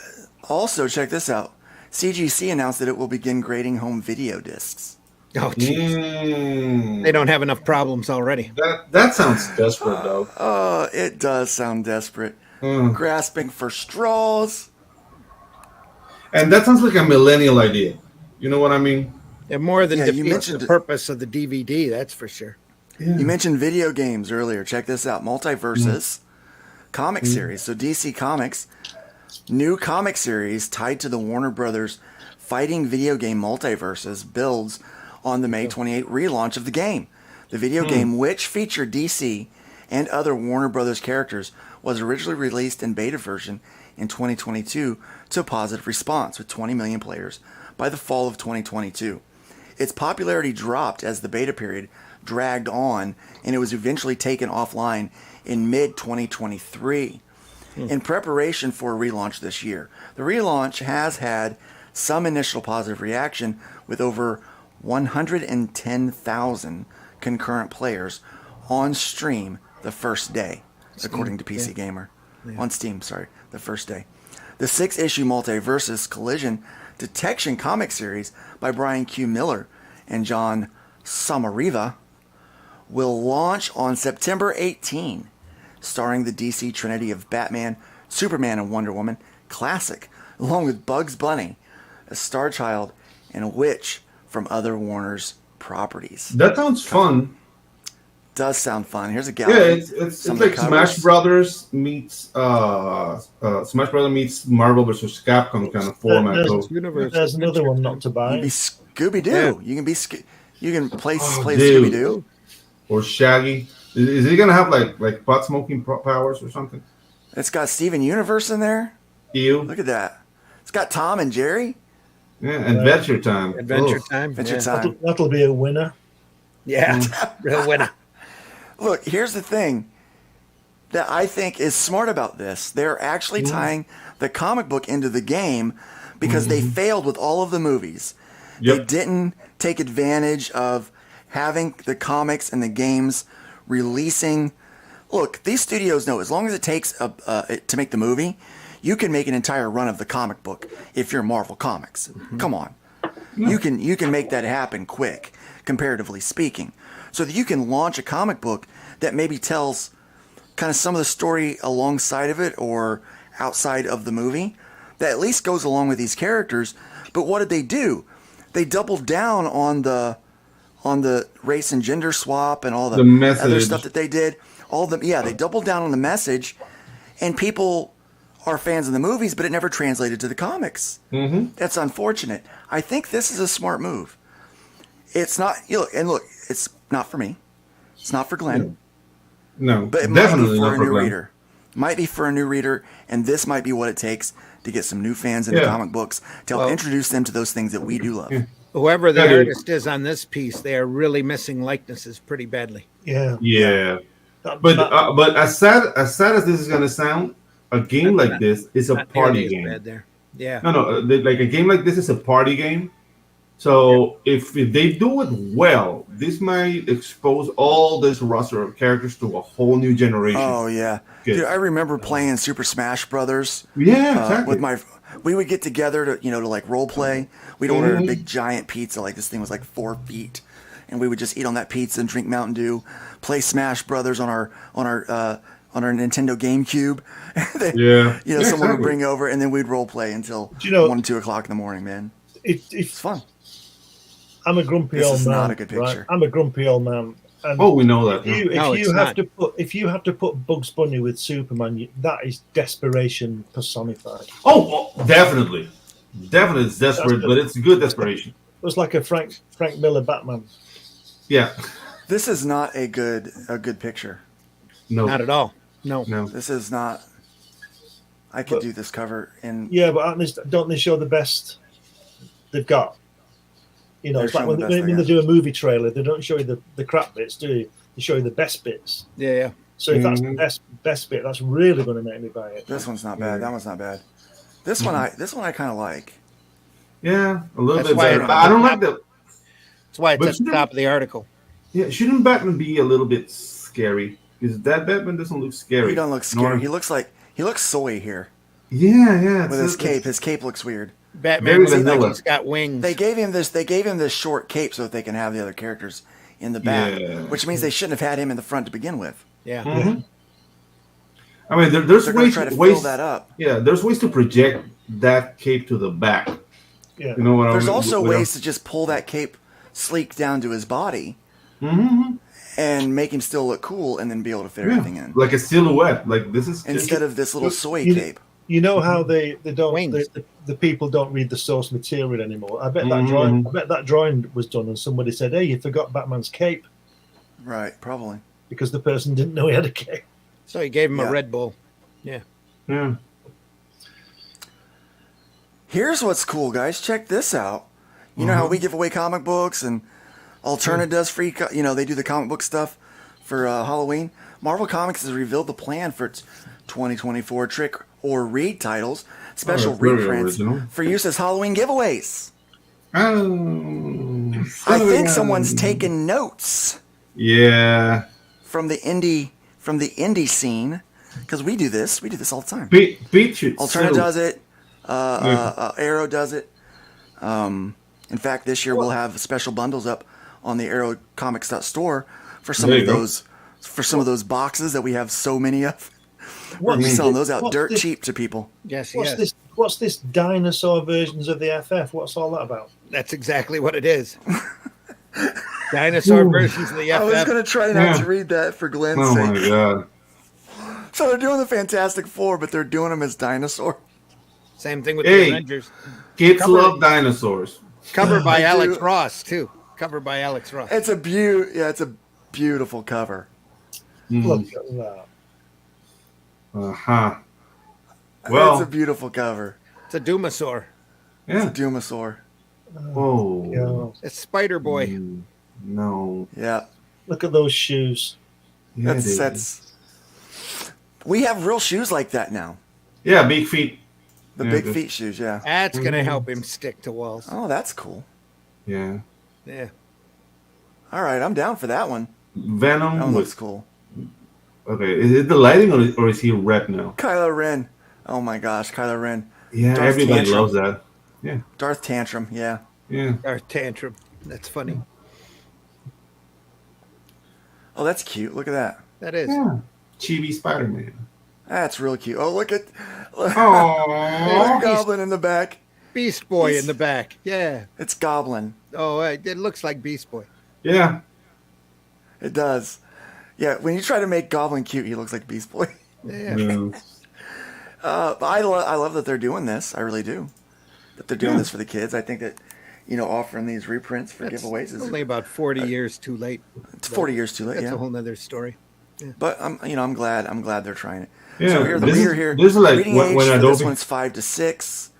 Also, check this out. CGC announced that it will begin grading home video discs. Oh, jeez. They don't have enough problems already. That sounds desperate, though. It does sound desperate. Grasping for straws. And that sounds like a millennial idea. You know what I mean? It more than defeats the purpose of the DVD, that's for sure. Yeah. You mentioned video games earlier. Check this out. Multiverses comic series. So DC Comics, new comic series tied to the Warner Brothers fighting video game Multiverses builds on the May 28 relaunch of the game. The video game, which featured DC and other Warner Brothers characters, was originally released in beta version in 2022 to a positive response with 20 million players by the fall of 2022. Its popularity dropped as the beta period dragged on, and it was eventually taken offline in mid-2023 in preparation for a relaunch this year. The relaunch has had some initial positive reaction with over 110,000 concurrent players on stream the first day, according to PC Gamer. Yeah. On Steam, sorry, the first day. The 6-issue Multiversus Collision Detection comic series by Brian Q. Miller and John Samariva will launch on September 18, starring the DC Trinity of Batman, Superman, and Wonder Woman classic, along with Bugs Bunny, a Star Child, and a witch from other Warner's properties. That sounds fun. Does sound fun. Here's a gallery. Yeah, it's like Smash Brothers meets Marvel vs. Capcom kind of format. There's another one not to buy. You can be Scooby Doo. Yeah. You can play Scooby Doo or Shaggy. Is he gonna have like pot smoking powers or something? It's got Steven Universe in there. Ew! Look at that. It's got Tom and Jerry. Yeah, Adventure Time. Adventure Time. That'll be a winner. Yeah, real winner. Look, here's the thing that I think is smart about this. They're actually tying the comic book into the game because they failed with all of the movies. Yep. They didn't take advantage of having the comics and the games releasing. Look, these studios know as long as it takes to make the movie, you can make an entire run of the comic book if you're Marvel Comics. Come on. You can make that happen quick, comparatively speaking. So that you can launch a comic book that maybe tells kind of some of the story alongside of it or outside of the movie that at least goes along with these characters. But what did they do? They doubled down on the race and gender swap and all the other stuff that they did. They doubled down on the message, and people are fans of the movies, but it never translated to the comics. That's unfortunate. I think this is a smart move. It's not, look, it's not for me. It's not for Glenn. No, but it might be for a new reader. Might be for a new reader, and this might be what it takes to get some new fans into comic books to help introduce them to those things that we do love. Whoever the artist is on this piece, they are really missing likenesses pretty badly. Yeah. But as sad as this is gonna sound, a game like this is a party game. Bad there. Yeah. No, like a game like this is a party game. So if they do it well, this might expose all this roster of characters to a whole new generation. Oh yeah, dude, I remember playing Super Smash Brothers. Yeah, exactly. We would get together to like role play. We'd order a big giant pizza, like this thing was like 4 feet, and we would just eat on that pizza and drink Mountain Dew, play Smash Brothers on our Nintendo GameCube. Someone would bring over, and then we'd role play until 1, 2 o'clock in the morning. Man, it's fun. I'm a grumpy old man. This is not a good picture. Right? I'm a grumpy old man. And we know that. If you have to put Bugs Bunny with Superman, that is desperation personified. Oh, definitely it's desperate, but it's good desperation. It was like a Frank Miller Batman. Yeah, this is not a good picture. No, not at all. No, this is not. I could do this cover in. Yeah, but at least don't they show the best they've got? You know, it's like when they do a movie trailer, they don't show you the crap bits, do you? They show you the best bits. Yeah. So if that's the best bit, that's really going to make me buy it. This one's not bad. That one's not bad. This one I kind of like. Yeah, a little bit better. I don't like that. That's why it's at the top of the article. Yeah, shouldn't Batman be a little bit scary? Because that Batman doesn't look scary. He don't look scary. He looks soy here. Yeah. With his cape. His cape looks weird. Batman looks like he's got wings. They gave him this short cape so that they can have the other characters in the back, which means they shouldn't have had him in the front to begin with. Yeah. I mean, there's ways to fill that up. Yeah, there's ways to project that cape to the back. Yeah. You know what I mean? There's also ways to just pull that cape sleek down to his body and make him still look cool, and then be able to fit everything in, like a silhouette. Like this is instead of this little soy cape. You know how they don't the people don't read the source material anymore. I bet that drawing was done, and somebody said, "Hey, you forgot Batman's cape." Right, probably because the person didn't know he had a cape. So he gave him a Red Bull. Yeah. Here's what's cool, guys. Check this out. You know how we give away comic books and Alterna does free. They do the comic book stuff for Halloween. Marvel Comics has revealed the plan for its 2024 Trick or Read titles, special reprints for use as Halloween giveaways. I think someone's taken notes. Yeah. from the indie scene, because we do this all the time. Beat Shoot. Alterna does it. Arrow does it. In fact, this year we'll have special bundles up on the ArrowComics.store for some of those boxes that we have so many of. We'll be selling those out dirt cheap to people. Yes, What's this dinosaur versions of the FF? What's all that about? That's exactly what it is. Dinosaur versions of the FF. I was going to try not to read that for Glenn's sake. Oh my god. So they're doing the Fantastic Four, but they're doing them as dinosaur. Same thing with the Avengers. Kids love dinosaurs. Covered by Alex Ross, too. Covered by Alex Ross. It's a beautiful cover. Look at that. Uh-huh. Well, it's a beautiful cover. It's a Doomasaur. Yeah. It's a Doomasaur. Whoa. It's Spider Boy. No. Yeah. Look at those shoes. Yeah, that's. We have real shoes like that now. Yeah, big feet. The big feet shoes, yeah. That's going to help him stick to walls. Oh, that's cool. Yeah. Yeah. All right, I'm down for that one. Venom that one looks cool. Okay, is it the lighting or is he red now? Kylo Ren. Oh my gosh, Kylo Ren. Yeah, Darth everybody Tantrum. loves that. Yeah. Darth Tantrum, yeah. Yeah. Darth Tantrum. That's funny. Oh, that's cute. Look at that. That is. Yeah. Chibi Spider-Man. That's real cute. Oh, look at Aww. Goblin in the back. Beast Boy in the back. Yeah. It's Goblin. Oh, it looks like Beast Boy. Yeah. It does. Yeah, when you try to make Goblin cute, he looks like Beast Boy. Yeah. I love that they're doing this. I really do. That they're doing this for the kids. I think that, offering these reprints for giveaways is only about 40 years too late. It's 40 years too late. That's a whole nother story. Yeah. But I'm glad they're trying it. Yeah, so here, the reader here. This is like reading when age for Adobe. this one's 5 to 6.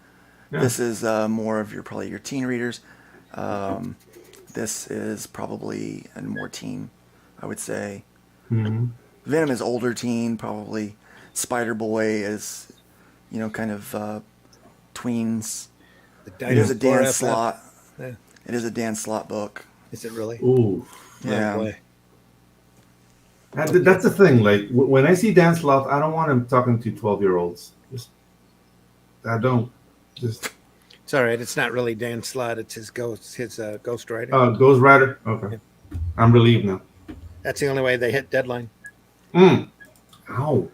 Yeah. This is more of probably your teen readers. This is probably a more teen, I would say. Mm-hmm. Venom is older teen, probably. Spider Boy is, kind of tweens. It is a Dan Slott. Yeah. It is a Dan Slott book. Is it really? Ooh. Yeah. Oh, boy. That's the thing. Like when I see Dan Slott, I don't want him talking to 12-year-olds. I don't. Just. It's all right. It's not really Dan Slott. It's his Ghost Rider. Ghost Rider. Okay. Yeah. I'm relieved now. That's the only way they hit deadline. Ow.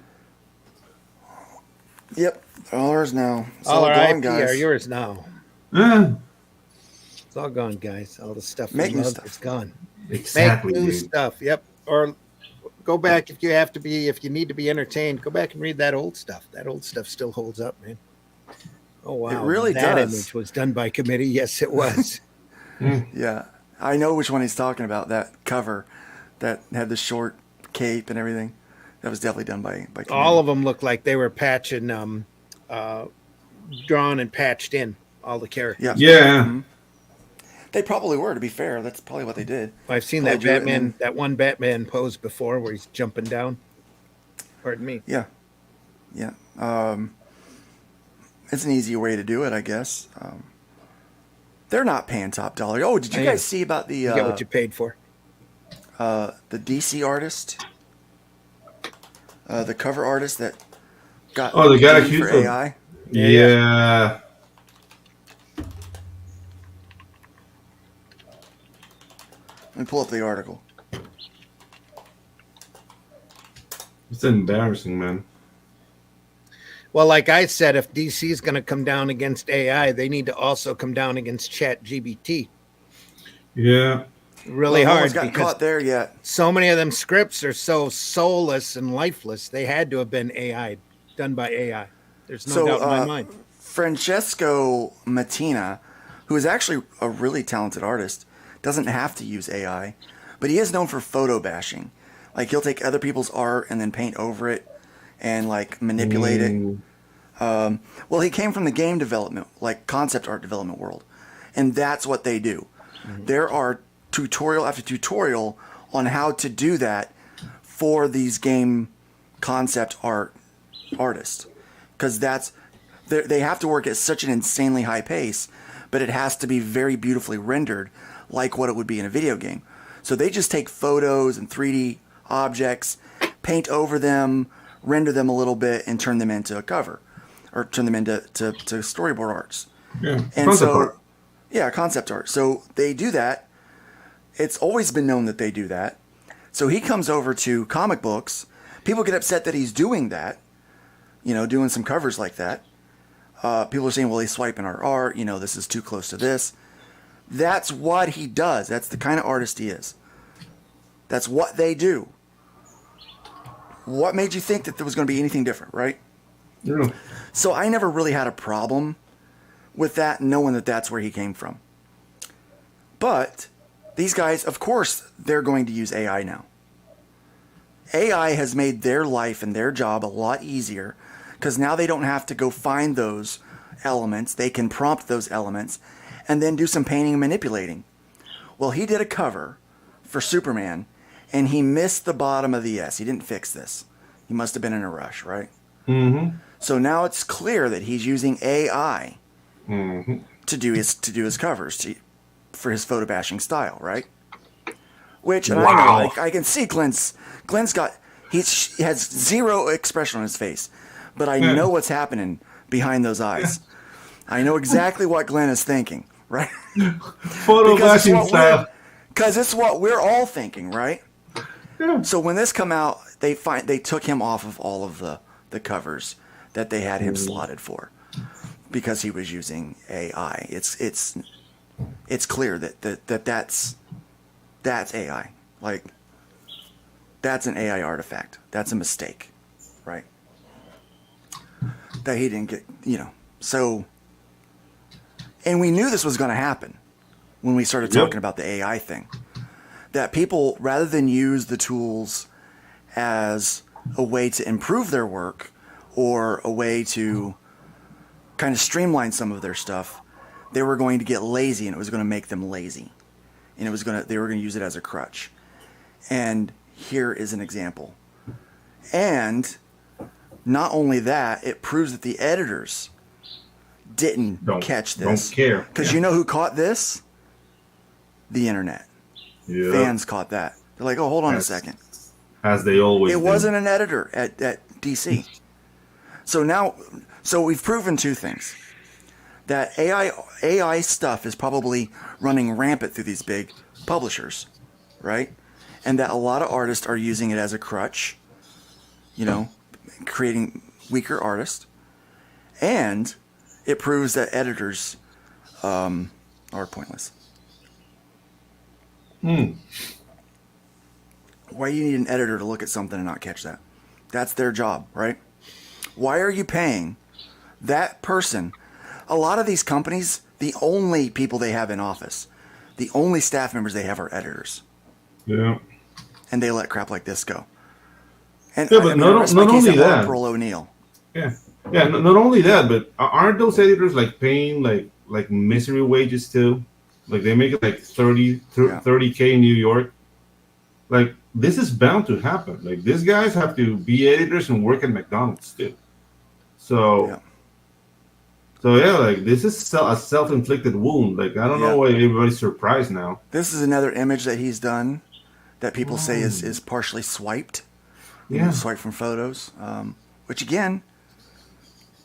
Yep. All ours now. It's all all our gone, IP guys. are yours now. Yeah. It's all gone, guys. All the stuff Make we new loved stuff. is gone. Exactly. Make new stuff. Yep. Or go back if you need to be entertained. Go back and read that old stuff. That old stuff still holds up, man. Oh wow. It really that does. image was done by committee. Yes, it was. Yeah. I know which one he's talking about. That cover that had the short cape and everything. That was definitely done by committee. All of them looked like they were patching, drawn and patched in all the characters. Yeah. Mm-hmm. They probably were, to be fair. That's probably what they did. I've seen Probably that drew it and Batman, that one Batman pose before where he's jumping down. Pardon me. Yeah. Yeah. It's an easy way to do it, I guess. They're not paying top dollar. Oh, did you guys see about the... You get what you paid for. The DC artist? The cover artist that got... Oh, they got paid accused for of... AI? Yeah. Let me pull up the article. It's embarrassing, man. Well, like I said, if DC is going to come down against AI, they need to also come down against ChatGPT. Yeah. Really no hard. one's gotten caught there yet. So many of them scripts are so soulless and lifeless. They had to have been AI, done by AI. There's no doubt in my mind. Francesco Mattina, who is actually a really talented artist, doesn't have to use AI, but he is known for photo bashing. Like he'll take other people's art and then paint over it and like manipulate it. Well, he came from the game development, like concept art development world, and that's what they do. Mm-hmm. There are tutorial after tutorial on how to do that for these game concept artists, because they have to work at such an insanely high pace, but it has to be very beautifully rendered, like what it would be in a video game. So they just take photos and 3D objects, paint over them, render them a little bit, and turn them into a cover, or turn them into to storyboard arts. Yeah, and concept so, art. Yeah, concept art. So they do that. It's always been known that they do that. So he comes over to comic books. People get upset that he's doing that, doing some covers like that. People are saying, well, he's swiping our art. This is too close to this. That's what he does. That's the kind of artist he is. That's what they do. What made you think that there was going to be anything different, right? Yeah. So I never really had a problem with that, knowing that that's where he came from. But these guys, of course, they're going to use AI now. AI has made their life and their job a lot easier because now they don't have to go find those elements. They can prompt those elements and then do some painting and manipulating. Well, he did a cover for Superman and he missed the bottom of the S. He didn't fix this. He must have been in a rush, right? Mm-hmm. So now it's clear that he's using AI to do his covers for his photo bashing style, right? Which, and I know, I can see Glenn's got, he has zero expression on his face, but I know what's happening behind those eyes. I know exactly what Glenn is thinking, right? Photo bashing style. Because it's what we're all thinking, right? Yeah. So when this come out, they took him off of all of the covers that they had him slotted for because he was using AI. It's clear that's AI. Like, that's an AI artifact. That's a mistake, right? That he didn't get, So, and we knew this was going to happen when we started talking about the AI thing. That people, rather than use the tools as a way to improve their work or a way to kind of streamline some of their stuff, they were going to get lazy, and it was going to make them lazy. And they were going to use it as a crutch. And here is an example. And not only that, it proves that the editors didn't catch this. Don't care. Because you know who caught this? The internet. Yeah. Fans caught that. They're like, oh, hold on a second. As they always do. It wasn't an editor at DC. So we've proven two things. That AI stuff is probably running rampant through these big publishers, right? And that a lot of artists are using it as a crutch, creating weaker artists. And it proves that editors are pointless. Why do you need an editor to look at something and not catch that? That's their job, right? Why are you paying that person? A lot of these companies, the only people they have in office, the only staff members they have are editors. Yeah. And they let crap like this go. And but not only that. April O'Neil. Yeah. Yeah, not only that, but aren't those editors like paying like misery wages too? Like they make it like 30K in New York. Like this is bound to happen. Like these guys have to be editors and work at McDonald's too. So like this is a self-inflicted wound. Like I don't know why everybody's surprised now. This is another image that he's done that people say is partially swiped. Swiped from photos. Which again,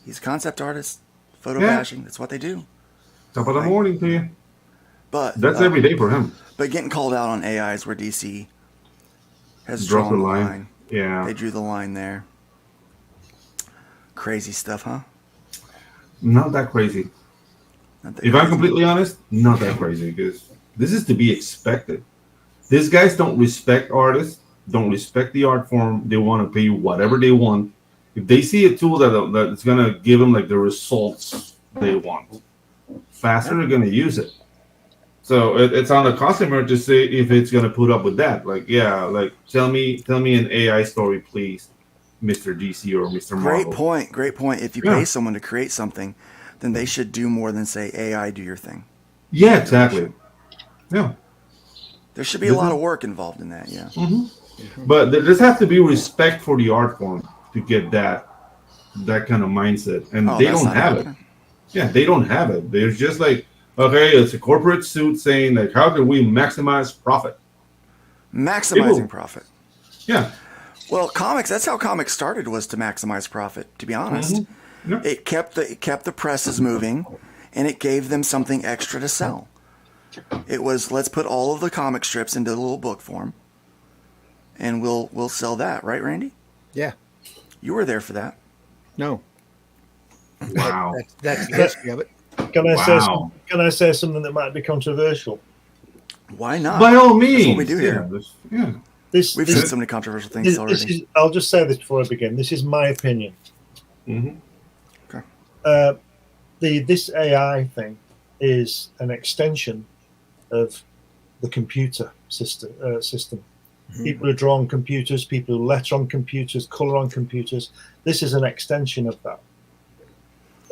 he's a concept artist, photo bashing. That's what they do. Top of the morning to you. But that's every day for him. But getting called out on AI is where DC has drawn the line. Yeah. They drew the line there. Crazy stuff, huh? Not that crazy. If I'm completely honest, not that crazy because this is to be expected. These guys don't respect artists, don't respect the art form. They want to pay you whatever they want. If they see a tool that's going to give them like the results they want faster, they're going to use it. So it's on the customer to say if it's going to put up with that. Like, tell me an AI story, please, Mr. DC or Mr. Marvel. Great point. If you pay someone to create something, then they should do more than say, AI, do your thing. Yeah, exactly. Yeah. There should be a lot of work involved in that, yeah. Mm-hmm. But there just has to be respect for the art form to get that kind of mindset. And they don't have it. Yeah, they don't have it. They're just like, okay, it's a corporate suit saying like, how can we maximize profit? Maximizing profit. Yeah. Well, comics, that's how comics started, was to maximize profit, to be honest. Mm-hmm. Yeah. It kept the presses moving, and it gave them something extra to sell. It was, let's put all of the comic strips into a little book form, and we'll sell that, right, Randy? Yeah. You were there for that. No. Wow. That's the history of it. Can I say something that might be controversial? Why not? By all means. That's what we do here. Yeah. We've said so many controversial things already. I'll just say this before I begin. This is my opinion. Mm-hmm. Okay. This AI thing is an extension of the computer system. Mm-hmm. People who draw on computers, people who letter on computers, color on computers. This is an extension of that.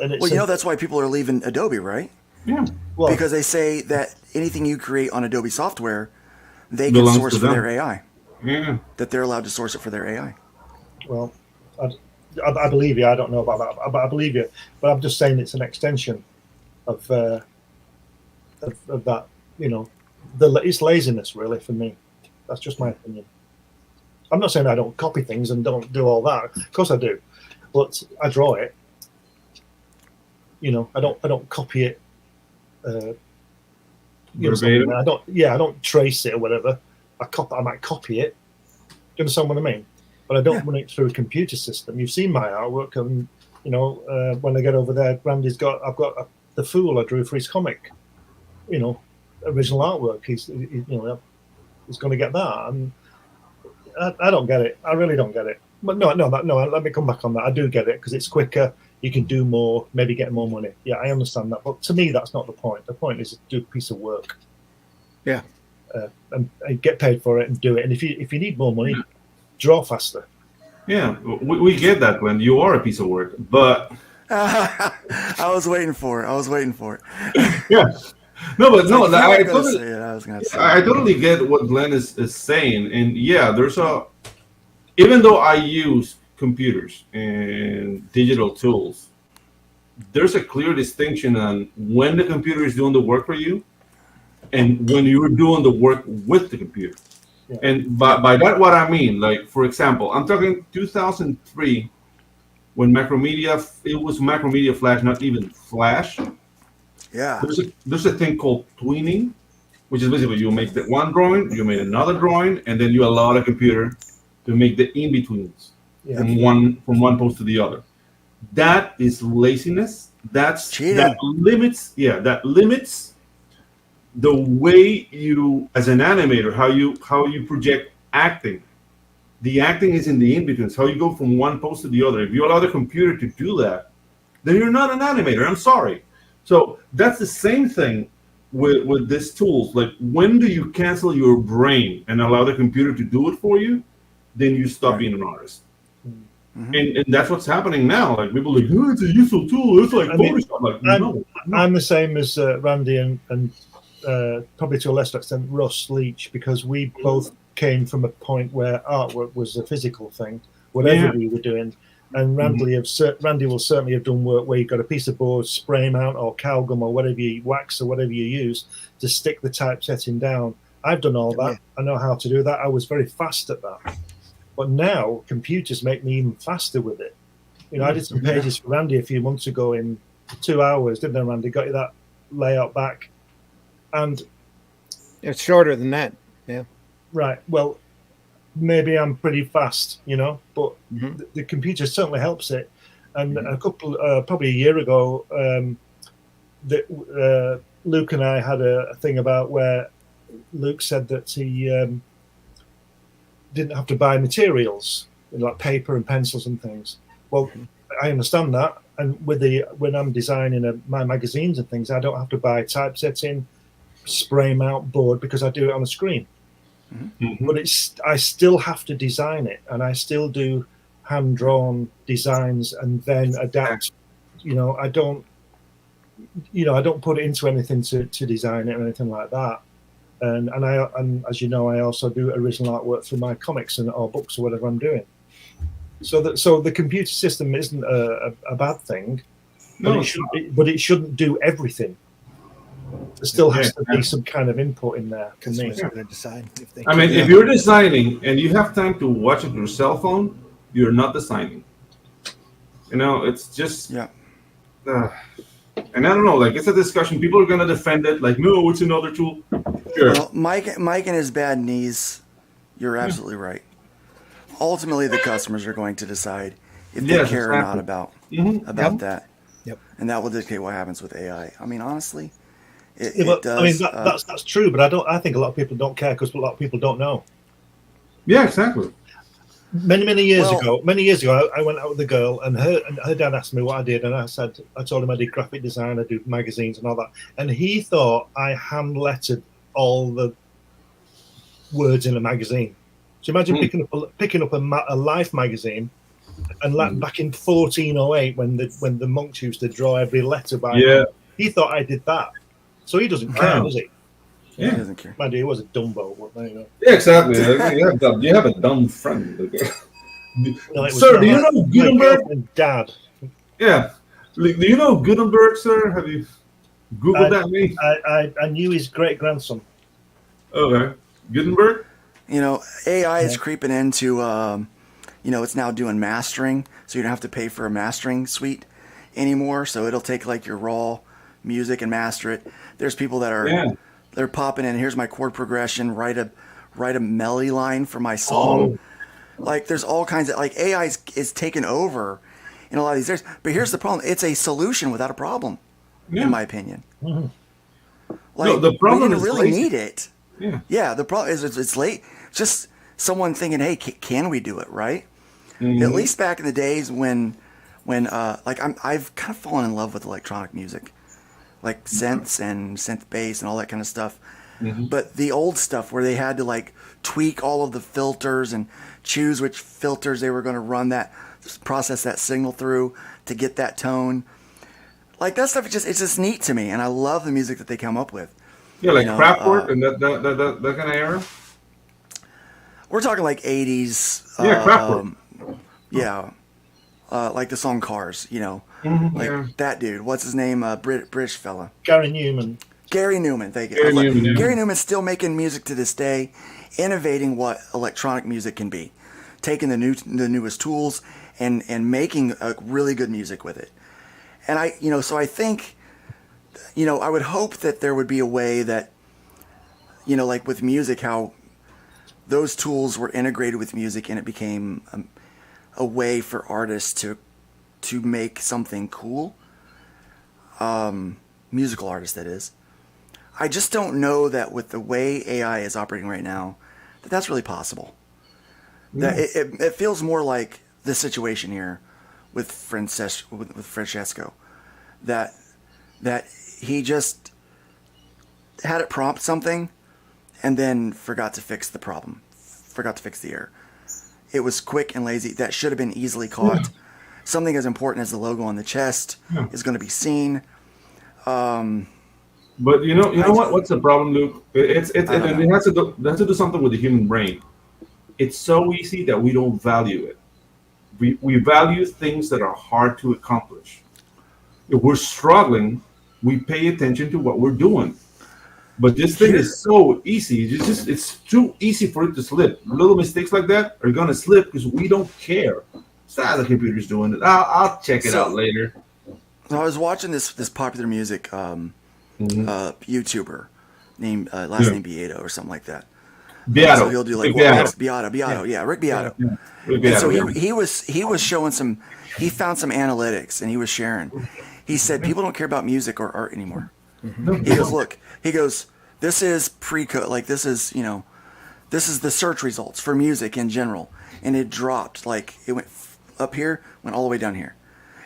And it's that's why people are leaving Adobe, right? Yeah. Well, because they say that anything you create on Adobe software, they can source for their AI. Yeah. That they're allowed to source it for their AI. Well, I believe you. I don't know about that, but I believe you. But I'm just saying it's an extension of that. It's laziness, really, for me. That's just my opinion. I'm not saying I don't copy things and don't do all that. Of course I do, but I draw it. I don't copy it. I don't trace it or whatever. I might copy it. Do you understand what I mean? But I don't run it through a computer system. You've seen my artwork, and when I get over there, Randy's I've got the Fool I drew for his comic. Original artwork. He's going to get that, and I don't get it. I really don't get it. But no. Let me come back on that. I do get it because it's quicker. You can do more, maybe get more money. Yeah, I understand that. But to me, that's not the point. The point is to do a piece of work. Yeah. And get paid for it and do it. And if you need more money, draw faster. Yeah, we get that, Glenn. You are a piece of work, but I was waiting for it. Yeah. No, but no, I totally get what Glenn is saying. And yeah, even though I use computers and digital tools, there's a clear distinction on when the computer is doing the work for you and when you're doing the work with the computer. Yeah. And by that, what I mean, like, for example, I'm talking 2003, when it was Macromedia Flash, not even Flash. Yeah. There's a thing called tweening, which is basically you make the one drawing, you make another drawing, and then you allow the computer to make the in-betweens from one post to the other. That is laziness. That's cheating. That limits the way you, as an animator, how you project acting. The acting is in the in-betweens, how you go from one post to the other. If you allow the computer to do that, then you're not an animator. I'm sorry. So that's the same thing with these tools. Like, when do you cancel your brain and allow the computer to do it for you? Then you stop being an artist. Mm-hmm. And that's what's happening now. Like, people are like, oh, it's a useful tool. It's like Photoshop. Like, no. I'm the same as Randy and probably to a lesser extent Russ Leach, because we both came from a point where artwork was a physical thing, whatever we were doing. And Randy will certainly have done work where you've got a piece of board, spray mount or cow gum or whatever you wax or whatever you use to stick the typesetting down. I've done all that. I know how to do that. I was very fast at that. But now computers make me even faster with it. I did some pages for Randy a few months ago in 2 hours, didn't I, Randy? Got you that layout back. And it's shorter than that. Yeah. Right. Well, maybe I'm pretty fast, but the computer certainly helps it. And probably a year ago, Luke and I had a thing about where Luke said that he didn't have to buy materials, like paper and pencils and things. Well, I understand that. And when I'm designing my magazines and things, I don't have to buy typesetting, spray mount board, because I do it on a screen. Mm-hmm. But I still have to design it, and I still do hand-drawn designs and then adapt. I don't put it into anything to design it or anything like that. And as you know, I also do original artwork for my comics or books or whatever I'm doing. So the computer system isn't a bad thing, but it shouldn't do everything. There still has to be some kind of input in there. Customers are going to decide if they. I mean, if you're designing and you have time to watch it on your cell phone, you're not designing. You know, it's just. Yeah. And I don't know, like, it's a discussion. People are going to defend it, like, no, it's another tool. Sure. Well, Mike and his bad knees, you're absolutely right. Ultimately, the customers are going to decide if they care or not about that. Yep. And that will dictate what happens with AI. I mean, honestly, it does. I mean, that's true, but I think a lot of people don't care because a lot of people don't know. Yeah, exactly. Many years ago, I went out with a girl, and her dad asked me what I did, and I told him I did graphic design, I do magazines and all that, and he thought I hand lettered all the words in a magazine. So imagine picking up a Life magazine, and back in 1408 when the monks used to draw every letter by hand, he thought I did that. So he doesn't care, does he? Yeah, he doesn't care. Mind you, he was a Dumbo, but there you go. Yeah, exactly. You have a dumb friend. No, sir, do you know Gutenberg? Dad. Yeah. Do you know Gutenberg, sir? Have you Googled that name? I knew his great-grandson. Okay. Gutenberg? You know, AI is creeping into, it's now doing mastering, so you don't have to pay for a mastering suite anymore. So it'll take like your raw music and master it. There's people that are they're popping in. Here's my chord progression. Write a melody line for my song. Like there's all kinds of like AI is taking over in a lot of these areas. But here's the problem: it's a solution without a problem, in my opinion. Mm-hmm. Like no, the problem we didn't really lazy. need it. Yeah. The problem is it's late. Just someone thinking, hey, can we do it right? Mm-hmm. At least back in the days when I've kind of fallen in love with electronic music, like synths and synth bass and all that kind of stuff. Mm-hmm. But the old stuff where they had to like tweak all of the filters and choose which filters they were going to run that process that signal through to get that tone. Like that stuff, it's just neat to me, and I love the music that they come up with. Yeah, like Kraftwerk and that kind of era. We're talking like 80s. Yeah, Kraftwerk. Yeah. Like the song Cars, Mm-hmm, that dude. What's his name? British fella. Gary Newman. Gary Newman, thank you. Gary Newman's still making music to this day, innovating what electronic music can be, taking the newest tools and making a really good music with it. And so I think, I would hope that there would be a way that, like with music, how those tools were integrated with music and it became a way for artists to make something cool. Musical artists, that is. I just don't know that with the way AI is operating right now, that's really possible. That it feels more like the situation here with Francesco, that he just had it prompt something and then forgot to fix the problem, forgot to fix the error. It was quick and lazy. That should have been easily caught. Something as important as the logo on the chest is going to be seen. But you know what? What's the problem, Luke? It has to do something with the human brain. It's so easy that we don't value it. We value things that are hard to accomplish. If we're struggling, we pay attention to what we're doing. But this thing is so easy. It's too easy for it to slip. Little mistakes like that are gonna slip because we don't care. The computer's doing it. I'll check it out later. So I was watching this popular music YouTuber named last name Beato or something like that. Beato. So he'll do like Beato. Yeah, Rick Beato. Yeah. And so he was showing he found some analytics and he was sharing. He said people don't care about music or art anymore. Mm-hmm. He goes, this is pre-code, like this is the search results for music in general, and it dropped, like it went up here, went all the way down here,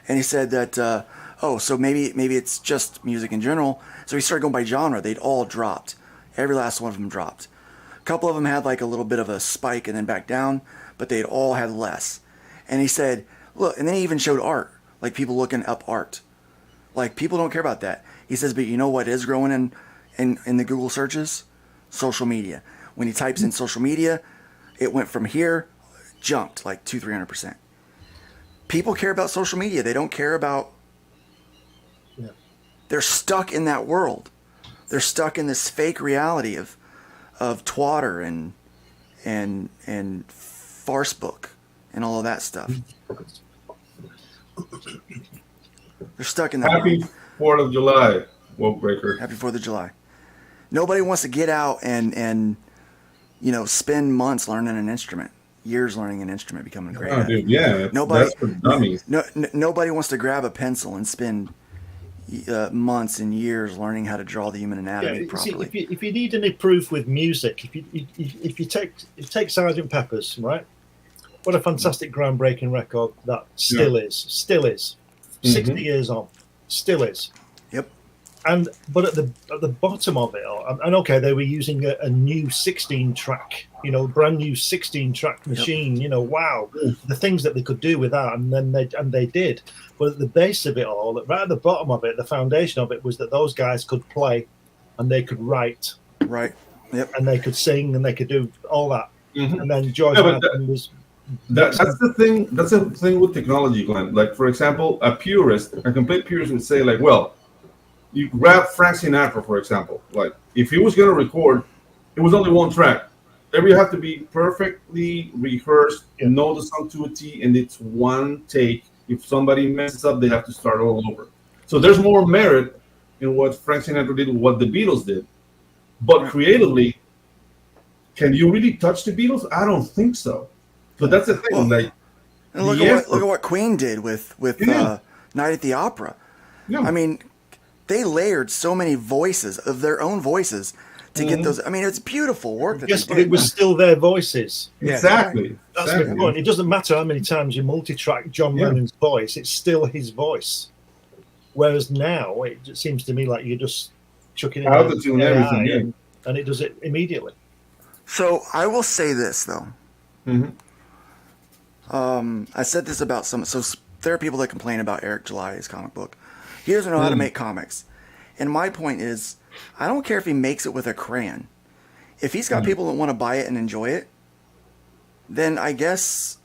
and he said that so maybe it's just music in general. So he started going by genre. They'd all dropped, every last one of them dropped. A couple of them had like a little bit of a spike and then back down, but they'd all had less. And he said, look, and then he even showed art, like people looking up art. Like people don't care about that. He says, but you know what is growing in the Google searches? Social media. When he types in social media, it went from here, jumped like 200-300%. People care about social media. They don't care about. They're stuck in that world. they're stuck in this fake reality of twatter and farce book and all of that stuff. They're stuck in that. Happy 4th of July, Woke Breaker. Happy 4th of July. Nobody wants to get out and spend months learning an instrument, years learning an instrument, becoming great. Oh, dude, yeah, that's for dummies. Nobody wants to grab a pencil and spend months and years learning how to draw the human anatomy properly. See, if you need any proof with music, if you take Sgt. Pepper's, right? What a fantastic, groundbreaking record that still is. 60 years on, still is. Yep. But at the bottom of it all, and okay, they were using a new 16-track, brand new 16-track machine. Yep. Wow, the things that they could do with that, and they did. But at the base of it all, right at the bottom of it, the foundation of it was that those guys could play, and they could write. Right. Yep. And they could sing, and they could do all that. Mm-hmm. And then George Martin was. That's the thing. That's the thing with technology, Glenn. Like, for example, a complete purist would say, like, well, you grab Frank Sinatra, for example. Like, if he was going to record, it was only one track. Every have to be perfectly rehearsed, know the song to a T, and it's one take. If somebody messes up, they have to start all over. So there's more merit in what Frank Sinatra did, what the Beatles did. But creatively, can you really touch the Beatles? I don't think so. So that's the thing. Well, like, and look at what Queen did with Night at the Opera. Yeah. I mean, they layered so many voices of their own voices to get those. I mean, it's beautiful work. Yes, but it was still their voices. Exactly. That's the point. It doesn't matter how many times you multi-track John Lennon's voice; it's still his voice. Whereas now, it seems to me like you're just chucking it out and everything, and it does it immediately. So I will say this though. Mm-hmm. I said this about so there are people that complain about Eric July's comic book. He doesn't know how to make comics. And my point is, I don't care if he makes it with a crayon. If he's got people that want to buy it and enjoy it, then I guess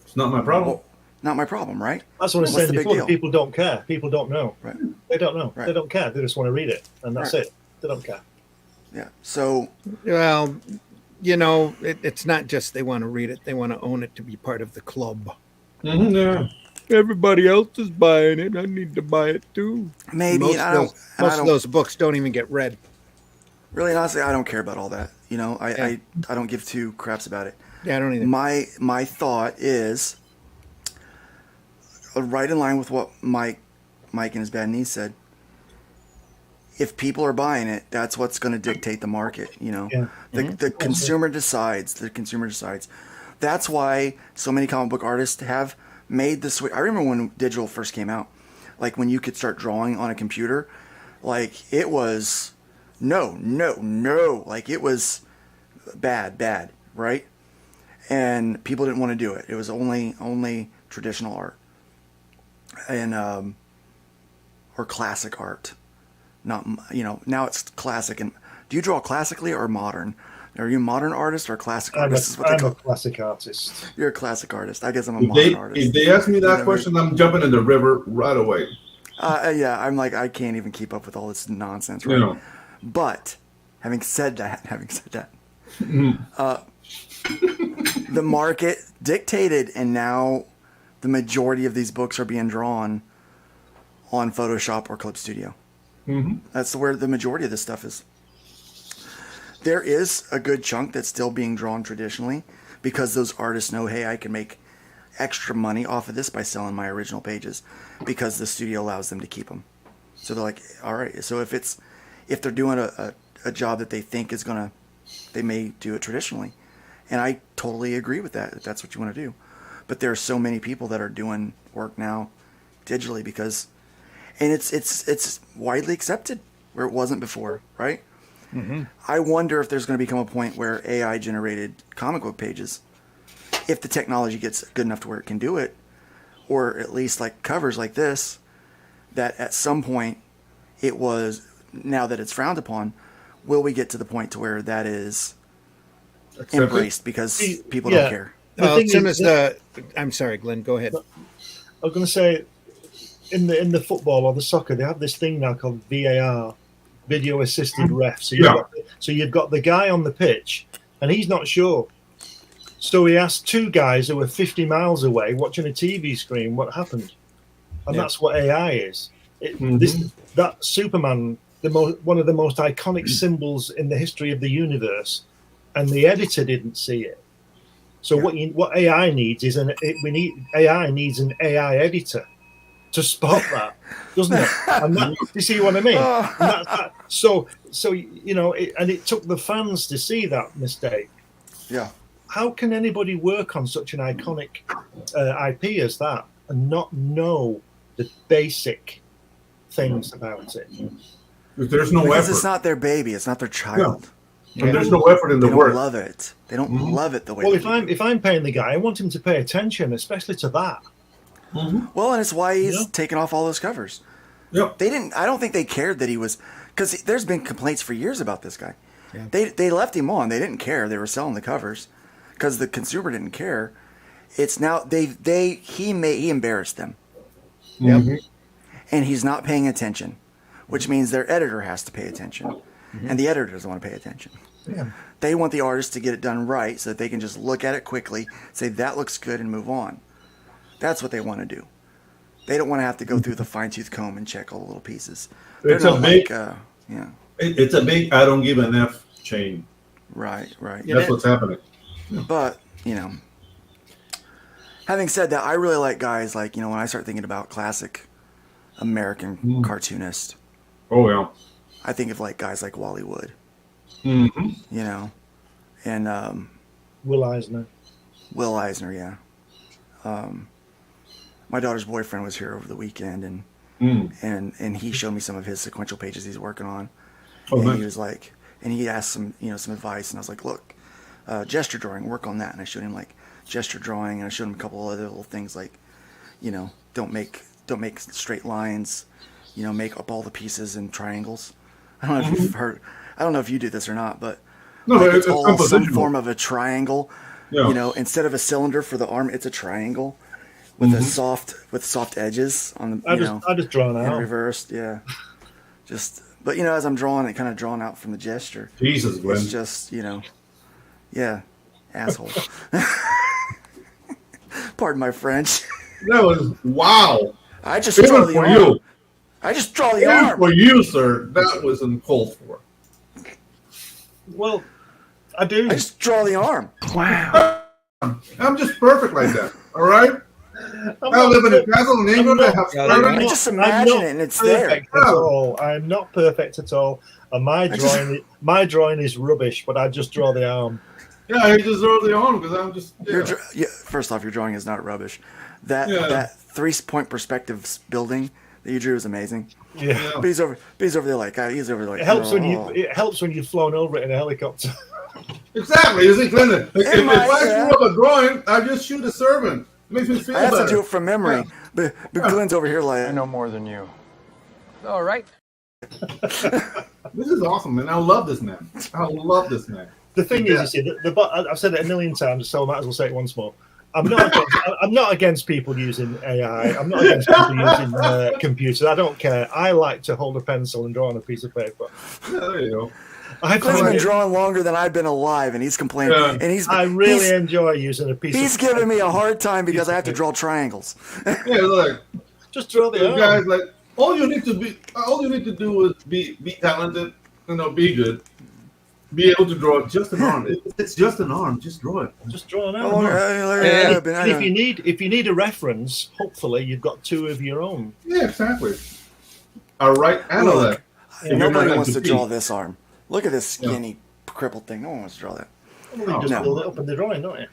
it's not my problem. Well, not my problem, right? That's what I said before. People don't care. People don't know. Right. They don't know. Right. They don't care. They just want to read it, and that's it. They don't care. Yeah. So, well, it's not just they want to read it; they want to own it to be part of the club. Mm-hmm, yeah. Everybody else is buying it. I need to buy it too. Maybe most of those books don't even get read. Really, honestly, I don't care about all that. I don't give two craps about it. Yeah, I don't either. My thought is right in line with what Mike and his bad knees said. If people are buying it, that's what's going to dictate the market. The consumer decides. The consumer decides. That's why so many comic book artists have made the switch. I remember when digital first came out, like when you could start drawing on a computer, like it was no, like it was bad, right? And people didn't want to do it. It was only traditional art and or classic art. Not now it's classic. And do you draw classically or modern? Are you a modern artist or a classic artist? I'm a classic artist. You're a classic artist. I guess I'm a modern artist. If they ask me that question, I'm jumping in the river right away. Yeah, I'm like, I can't even keep up with all this nonsense, right? But having said that, the market dictated, and now the majority of these books are being drawn on Photoshop or Clip Studio. Mm-hmm. That's where the majority of this stuff is. There is a good chunk that's still being drawn traditionally because those artists know, hey, I can make extra money off of this by selling my original pages because the studio allows them to keep them. So they're like, all right. So if they're doing a job that they think is they may do it traditionally. And I totally agree with that, if that's what you want to do. But there are so many people that are doing work now digitally and it's widely accepted where it wasn't before, right? Mm-hmm. I wonder if there's going to become a point where AI generated comic book pages, if the technology gets good enough to where it can do it, or at least like covers like this, that at some point now that it's frowned upon, will we get to the point to where that is embraced because people don't care? As soon as I'm sorry, Glenn, go ahead. I was going to say, in the football or the soccer, they have this thing now called VAR, video assisted ref. So you've got the guy on the pitch, and he's not sure. So he asked two guys who were 50 miles away watching a TV screen what happened, and that's what AI is. That Superman, one of the most iconic symbols in the history of the universe, and the editor didn't see it. So what AI needs is AI needs an AI editor to spot that, doesn't it? And that, you see what I mean? And so you know, and it took the fans to see that mistake. Yeah. How can anybody work on such an iconic IP as that and not know the basic things about it? There's no because effort. It's not their baby. It's not their child. Yeah. And there's no effort in the work. They don't love it. They don't love it the way. Well, if I'm paying the guy, I want him to pay attention, especially to that. Well, and it's why he's taken off all those covers. Yep. They didn't. I don't think they cared that he was, because there's been complaints for years about this guy. Yeah. They left him on. They didn't care. They were selling the covers because the consumer didn't care. It's now he embarrassed them. Yep. And he's not paying attention, which means their editor has to pay attention, and the editor doesn't want to pay attention. Yeah. They want the artist to get it done right so that they can just look at it quickly, say that looks good, and move on. That's what they want to do. They don't want to have to go through the fine-tooth comb and check all the little pieces. It's a big, it's a big I don't give an F chain. Right. That's what's happening. But, you know, having said that, I really like guys like, you know, when I start thinking about classic American cartoonists. Oh, yeah. I think of like guys like Wally Wood. You know, and Will Eisner. Will Eisner, yeah. My daughter's boyfriend was here over the weekend, and he showed me some of his sequential pages he's working on. Oh, and nice. he was like, and he asked some advice, and I was like, look, gesture drawing, work on that. And I showed him like gesture drawing, and I showed him a couple other little things like, you know, don't make straight lines, you know, make up all the pieces in triangles. I don't know if you've heard. I don't know if you do this or not, but it's all some form of a triangle. Yeah. You know, instead of a cylinder for the arm, it's a triangle with soft edges on the. I just draw it out. Reversed, yeah. But you know, as I'm drawing it, kind of drawn out from the gesture. Jesus, Glenn. It's just, you know, yeah, asshole. Pardon my French. That was wow. I just draw the arm. You. I just draw the arm. For you, sir, that was uncalled for. Well, I do. I just draw the arm. Wow. I'm just perfect like that. All right. I live in a castle in England. I just imagine it, and it's there. At all. I'm not perfect at all, and my drawing is rubbish. But I just draw the arm. Yeah, I just draw the arm because I'm just. Yeah. First off, your drawing is not rubbish. That 3-point perspective building that you drew is amazing. Yeah. But he's over there like It helps when you've flown over it in a helicopter. Exactly. You see, Clinton, if I screw up a drawing, I just shoot a servant. It makes me feel I have better. to do it from memory. But Glenn's over here like, I know more than you. All right. This is awesome, man. I love this man. The thing is, you see, I've said it a million times, so I might as well say it once more. I'm not against people using AI. I'm not against people using computers. I don't care. I like to hold a pencil and draw on a piece of paper. Yeah, there you go. Glenn's been drawing longer than I've been alive, and he's complaining. Yeah. And I really enjoy using a piece of paper. He's giving me a hard time because I have to draw triangles. Yeah, look. Just draw the arm. Guys, like all you need to do is be talented, you know, be good. Be able to draw just an arm. It's just an arm. Just draw it. Just draw an arm. If you need a reference, hopefully you've got two of your own. Yeah, exactly. All right, and all that. Nobody wants to draw this arm. Look at this skinny, crippled thing. No one wants to draw that. Well, you just build it up in the drawing, don't you?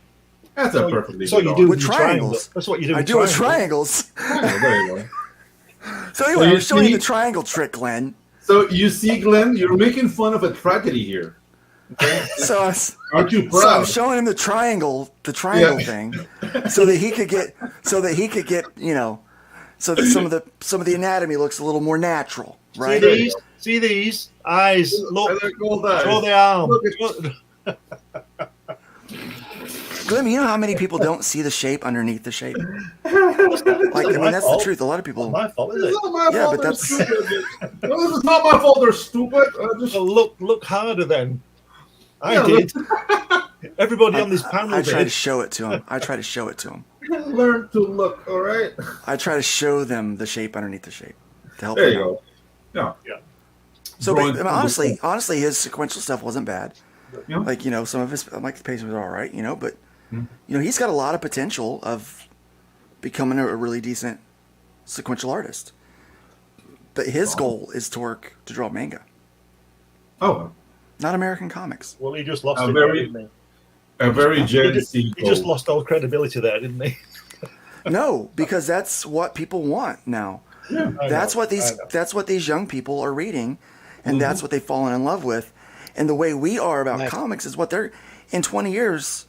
That's a perfectly So you do with triangles. That's what you do. I do with triangles. Oh, there you go. So anyway, I'm showing you the triangle trick, Glenn. So you see, Glenn, you're making fun of a tragedy here. Okay? So aren't you proud? So I'm showing him the triangle thing, so that he could get, you know, so that some of the anatomy looks a little more natural, right? See these eyes? Look, draw the arm. Glenn, you know how many people don't see the shape underneath the shape? Like, I mean, that's the truth. A lot of people. My fault, is it? It's not my Yeah, fault but they're that's- stupid. No, this is not my fault they're stupid. Well, look harder then. I Yeah, did. Everybody on this panel I try to did. show it to him. I try to show it to him. learn to look. All right. I try to show them the shape underneath the shape to help There them you out. go. Yeah. So, Drawing but, honestly, his sequential stuff wasn't bad. Yeah. Like, you know, some of his, like the pacing was all right, you know, but Mhm. you know, he's got a lot of potential of becoming a really decent sequential artist. But his goal is to draw manga, Oh, not American comics. Well, he just lost A it, very- didn't a very Gen he? Z He just goal. lost all credibility there, didn't he? No, because that's what people want now. Yeah. That's what these young people are reading, and that's what they've fallen in love with. And the way we are about comics is what they're in 20 years.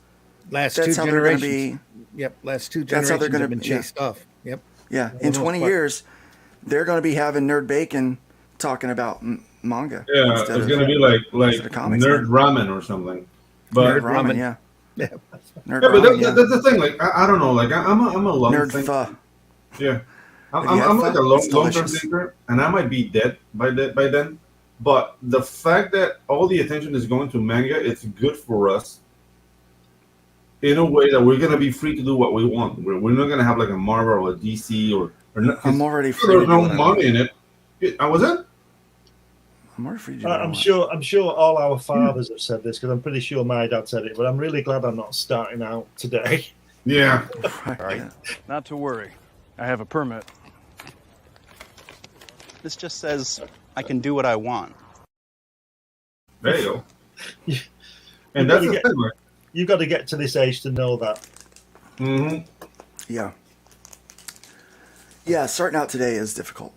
Last That's two how they're going generations. to be. Yep, last two That's how generations they're going have to been chased off. Yep. Yeah, in 20 years, they're going to be having Nerd Bacon talking about manga. Yeah, instead it's of- gonna be like instead of comics, nerd ramen or something. But Nerd ramen, yeah. Yeah. Nerd yeah, but ramen, yeah. that's the thing. Like, I don't know. Like, I'm a long Nerd thinker. pho. Yeah, Have you I'm had like pho? a It's long-term delicious. thinker, and I might be dead by then. But the fact that all the attention is going to manga, it's good for us. In a way that we're gonna be free to do what we want. We're not gonna have like a Marvel or a DC or not. I'm already free to There's do no what I money want. in it. I was it. I'm already free to do what I I'm want. sure. I'm sure all our fathers have said this because I'm pretty sure my dad said it. But I'm really glad I'm not starting out today. Yeah. Right. Not to worry. I have a permit. This just says I can do what I want. There you go. You've And got that's to the get- thing, right? You've got to get to this age to know that. Mm-hmm. Yeah. Yeah, starting out today is difficult.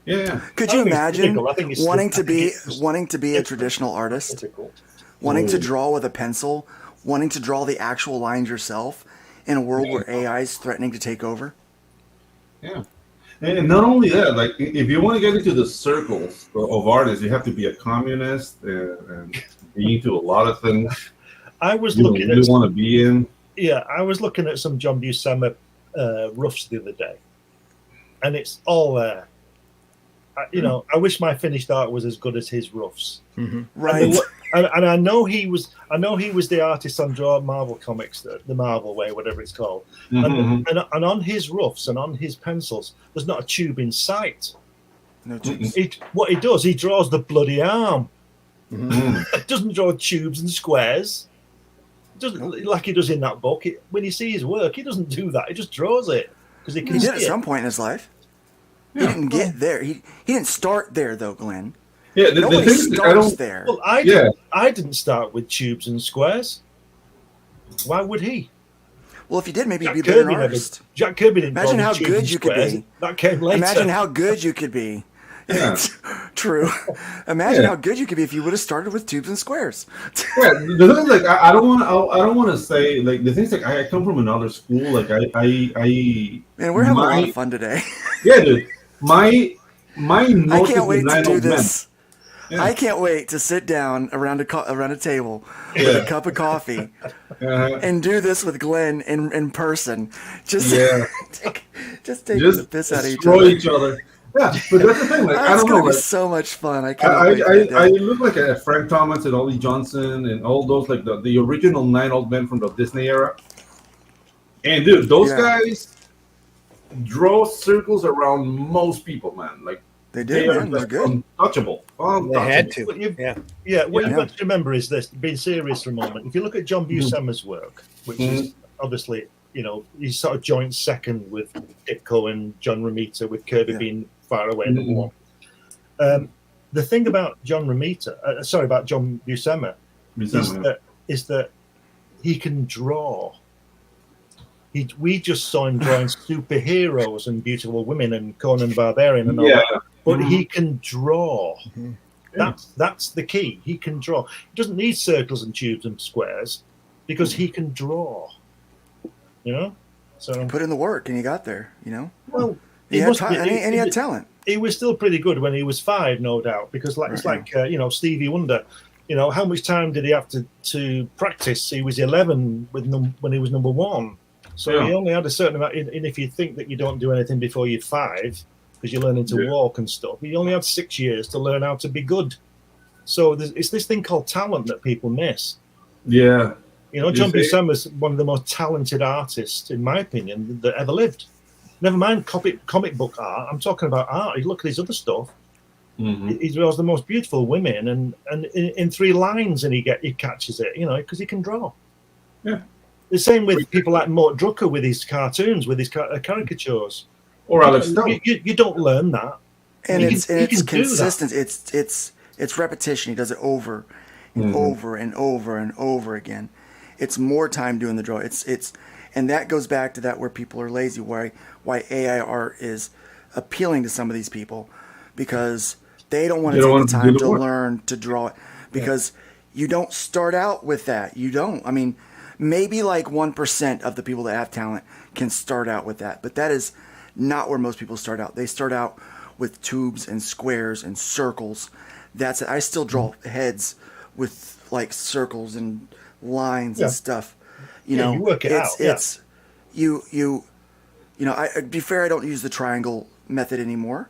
Yeah. Could I you think it's imagine difficult. I think it's wanting to be a traditional artist, Difficult. wanting to draw with a pencil, wanting to draw the actual lines yourself in a world where AI is threatening to take over? Yeah. And not only that, like if you want to get into the circles of artists, you have to be a communist and be into a lot of things I was you don't looking really at want to be in. Yeah, I was looking at some John Buscema roughs the other day, and it's all there. I wish my finished art was as good as his roughs. Mm-hmm. Right. And I know he was the artist on Draw Marvel Comics, the Marvel way, whatever it's called. Mhm. And on his roughs and on his pencils, there's not a tube in sight. No tubes. What he does, he draws the bloody arm. Mm. He doesn't draw tubes and squares. Doesn't like he does in that book. When you see his work, he doesn't do that. He just draws it because he can He see did at it. some point in his life. Yeah. He didn't get there. He didn't start there though, Glenn. Yeah, the Nobody thing is, I starts don't. there. Well, I didn't start with tubes and squares. Why would he? Well, if you did, maybe Jack you'd be a better Kirby never- artist. Jack Kirby didn't Imagine draw how tubes good and you could squares. be. That came later. Imagine how good you could be. Yeah. True. Imagine Yeah. how good you could be if you would have started with tubes and squares. Yeah, the thing is, like, I don't want to say, like, the things like I come from another school, like I Man, we're having a lot of fun today. Yeah, dude. My I note is can't wait the to nine do old men. this. Yeah. I can't wait to sit down around a table with Yeah. a cup of coffee Uh-huh. and do this with Glenn in person. Just Yeah. take Just the piss out of each destroy other. each other. Yeah, but that's the thing. Like, I That's don't gonna know. be Like, so much fun. I can't wait for that I day. look like a Frank Thomas and Ollie Johnson and all those, like the original nine old men from the Disney era. And dude, those Yeah. guys draw circles around most people, man. Like They they did, are man. They're just good. untouchable. They had Untouchable. to. Yeah. Yeah, what Yeah. you've got to remember is this, being serious for a moment. If you look at John Buscema's work, which is obviously, he's sort of joint second with Ditko and John Romita, with Kirby Yeah. being far away number one. The thing about John Buscema is that he can draw. We just saw him drawing superheroes and beautiful women and Conan the Barbarian and all Yeah. that. But he can draw. Mhm. That's the key. He can draw. He doesn't need circles and tubes and squares because he can draw. So Put in the work and you got there. well, He had and he had talent. he was still pretty good when he was 5, no doubt. Because it's like Stevie Wonder. You know, how much time did he have to practice? He was 11 when he was number 1. So he only had a certain amount. And if you think that you don't do anything before you're 5, because you're learning to walk and stuff, he only had 6 years to learn how to be good. So it's this thing called talent that people miss. Yeah. You know, John Buscema is one of the most talented artists, in my opinion, that ever lived. Never mind comic book art. I'm talking about art. You look at his other stuff. Mm-hmm. He draws the most beautiful women, and in 3 lines, and he catches it. You know, because he can draw. Yeah. The same with people like Mort Drucker with his cartoons, with his caricatures. Or Alex Stone. You don't learn that. And it's consistent. It's repetition. He does it over and over and over and over again. It's more time doing the draw. And that goes back to that where people are lazy. Why AI art is appealing to some of these people, because they don't want to take the time to learn to draw it. Because you don't start out with that. You don't. I mean, maybe like 1% of the people that have talent can start out with that, but that is not where most people start out. They start out with tubes and squares and circles. That's it. I still draw heads with like circles and lines and stuff. You know, you work it out. It's you know, I be fair, I don't use the triangle method anymore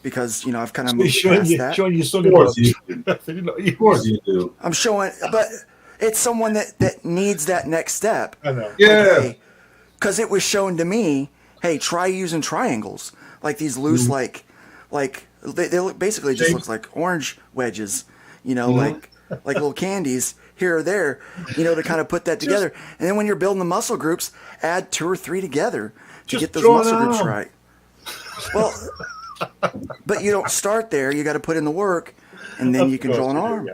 because, you know, I've kind of moved past that. Showing you Of course you do. I'm showing, but it's someone that needs that next step. I know. Yeah. Because it was shown to me, hey, try using triangles. Like these loose, like they look basically just looks like orange wedges, you know, like little candies here or there, you know, to kind of put that together. And then when you're building the muscle groups, add 2 or 3 together to get those muscle groups right. Well, but you don't start there. You got to put in the work, and then you can draw an arm.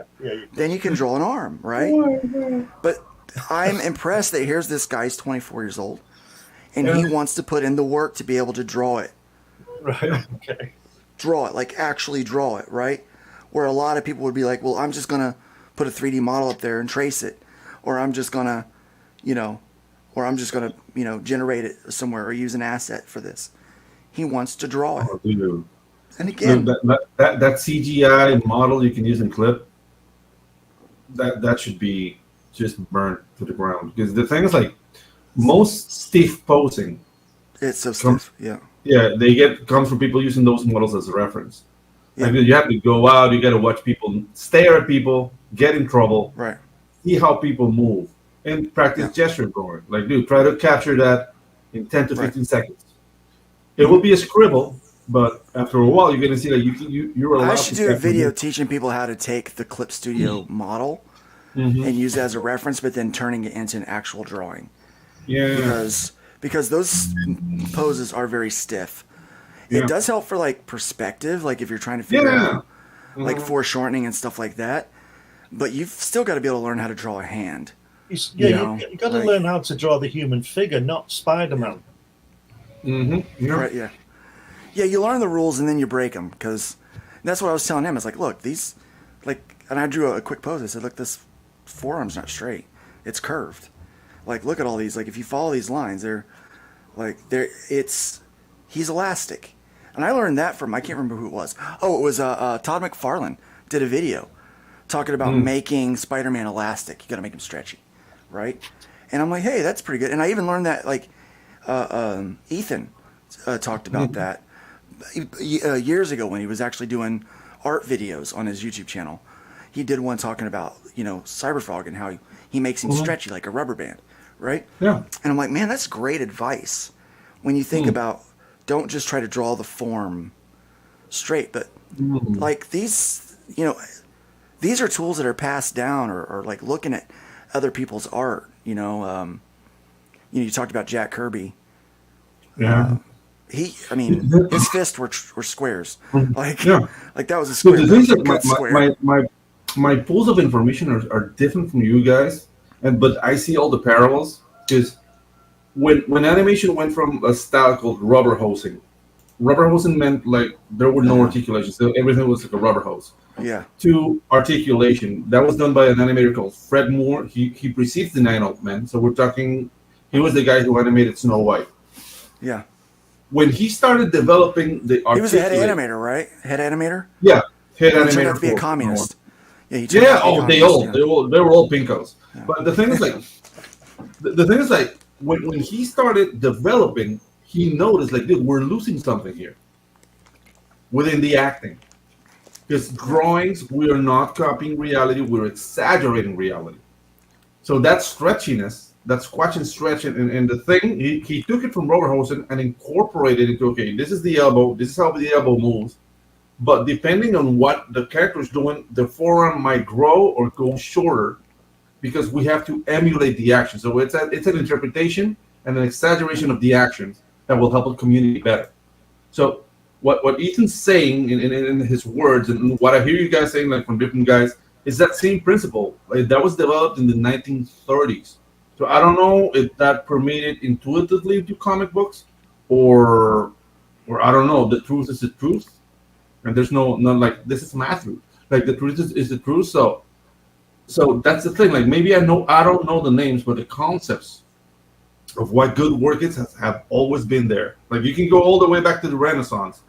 Then you can draw an arm, right? But I'm impressed that here's this guy's 24 years old, and he wants to put in the work to be able to draw it. Right. Okay. Draw it, like actually draw it, right? Where a lot of people would be like, well, I'm just going to put a 3D model up there and trace it. Or I'm just going to, you know, generate it somewhere or use an asset for this. He wants to draw it. Oh, dude. And again, that CGI model you can use in Clip, that should be just burnt to the ground. Because the thing is, like, most stiff posing, it's so stiff. Yeah. Yeah, comes from people using those models as a reference. Yeah. Like, you have to go out, you got to watch people, stare at people, get in trouble, right? See how people move, and practice gesture drawing. Like, dude, try to capture that in 10 to 15 seconds. It will be a scribble, but after a while, you're going to see that you're allowed. I should do a video teaching people how to take the Clip Studio model and use it as a reference, but then turning it into an actual drawing. Yeah. Because those poses are very stiff. Yeah. It does help for like perspective, like if you're trying to figure out like foreshortening and stuff like that. But you've still got to be able to learn how to draw a hand. You got to learn how to draw the human figure, not Spider-Man. Right, yeah. Yeah, you learn the rules and then you break them, because that's what I was telling him. It's like, look, these, like, and I drew a quick pose. I said, look, this forearm's not straight. It's curved. Like, look at all these. Like, if you follow these lines, he's elastic. And I learned that from, I can't remember who it was. Oh, it was Todd McFarlane did a video talking about making Spider-Man elastic. You got to make him stretchy, right? And I'm like, hey, that's pretty good. And I even learned that, like, Ethan talked about that years ago when he was actually doing art videos on his YouTube channel. He did one talking about, you know, Cyberfrog and how he makes him stretchy like a rubber band, right? Yeah. And I'm like, man, that's great advice when you think about, don't just try to draw the form straight, but like these, you know, these are tools that are passed down, or like looking at other people's art, you know. You talked about Jack Kirby. Yeah. His fists were squares. Like that was a So square. the thing is, my pools of information are different from you guys, but I see all the parallels, because when animation went from a style called rubber hosing meant like there were no articulations, so everything was like a rubber hose. Yeah. To articulation, that was done by an animator called Fred Moore. He precedes the Nine Old Men, so we're talking. He was the guy who animated Snow White. Yeah. When he started developing the he was a head animator, right? Head animator. Yeah, head he animator. turned out to be a communist. Yeah, he took Yeah. out the Oh, economist, they were all pinkos. But the thing is, like, the thing is, like, when he started developing, he noticed, like, dude, we're losing something here within the acting. Because drawings, we are not copying reality; we're exaggerating reality. So that stretchiness, that squash and stretch, and the thing, he took it from Robert Hosen and incorporated it into, okay, this is the elbow, this is how the elbow moves. But depending on what the character is doing, the forearm might grow or go shorter because we have to emulate the action. So it's an interpretation and an exaggeration of the actions that will help the community better. So what Ethan's saying in his words and what I hear you guys saying, like, from different guys, is that same principle. Like, that was developed in the 1930s. So I don't know if that permeated intuitively to comic books, or I don't know. The truth is the truth, and there's not like, this is my truth. Like, the truth is the truth. So that's the thing. Like, maybe I don't know the names, but the concepts of what good work is have always been there. Like, you can go all the way back to the Renaissance,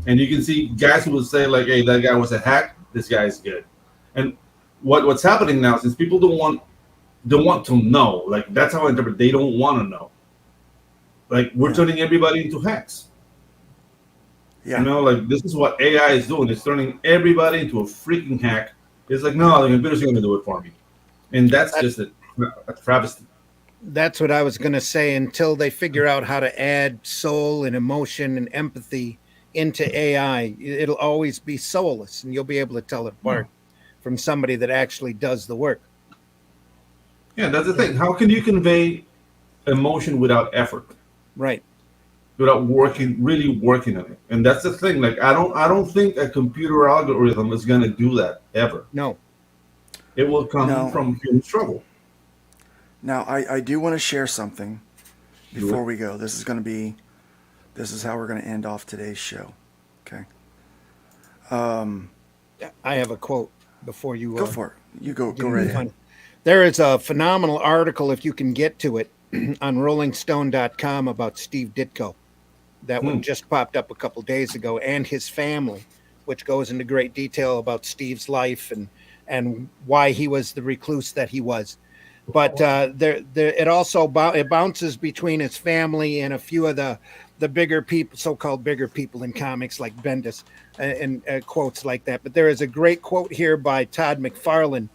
and you can see guys who would say, like, "Hey, that guy was a hack. This guy is good." And what's happening now, since people don't want to know, like, that's how I interpret. They don't want to know. Like, we're turning everybody into hacks. Yeah. You know, like, this is what AI is doing. It's turning everybody into a freaking hack. It's like, no, the computer's going to do it for me, and that's just a travesty. That's what I was going to say. Until they figure out how to add soul and emotion and empathy into AI, it'll always be soulless, and you'll be able to tell it apart from somebody that actually does the work. Yeah, that's the thing. How can you convey emotion without effort? Right. Without really working on it. And that's the thing. Like, I don't think a computer algorithm is going to do that ever. No. It will come from human struggle. Now, I do want to share something before we go. This is how we're going to end off today's show. Okay. I have a quote before you go for it. You go right ahead. There is a phenomenal article, if you can get to it, on rollingstone.com about Steve Ditko. That one just popped up a couple days ago, and his family, which goes into great detail about Steve's life and why he was the recluse that he was. But it also bounces between his family and a few of the bigger people, so-called bigger people in comics, like Bendis, and quotes like that. But there is a great quote here by Todd McFarlane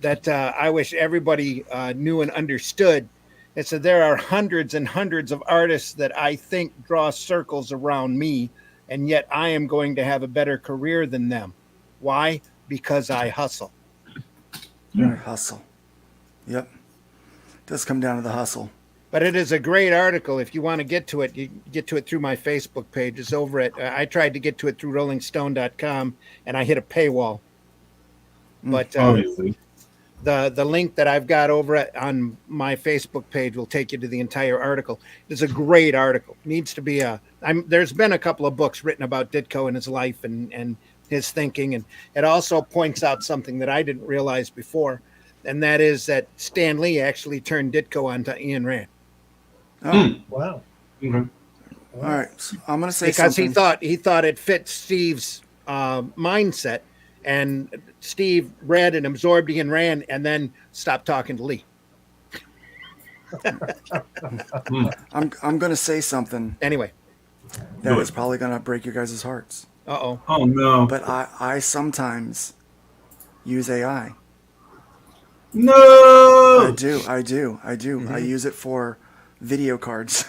that I wish everybody knew and understood. It said, "There are hundreds and hundreds of artists that I think draw circles around me, and yet I am going to have a better career than them. Why? Because I hustle." Hustle. Yep. It does come down to the hustle. But it is a great article. If you want to get to it, you get to it through my Facebook page. It's over at, I tried to get to it through rollingstone.com, and I hit a paywall. But the link that I've got over on my Facebook page will take you to the entire article. It's a great article. It needs to be there's been a couple of books written about Ditko and his life and his thinking. And it also points out something that I didn't realize before, and that is that Stan Lee actually turned Ditko onto Ayn Rand. Oh. Wow. Okay. All right. So I'm going to say because something. he thought it fit Steve's mindset, and Steve read and absorbed Ayn Rand and then stopped talking to Lee. I'm going to say something. Anyway. That is probably going to break your guys' hearts. Uh-oh. Oh, no. But I sometimes use AI. No! I do. Mm-hmm. I use it for video cards.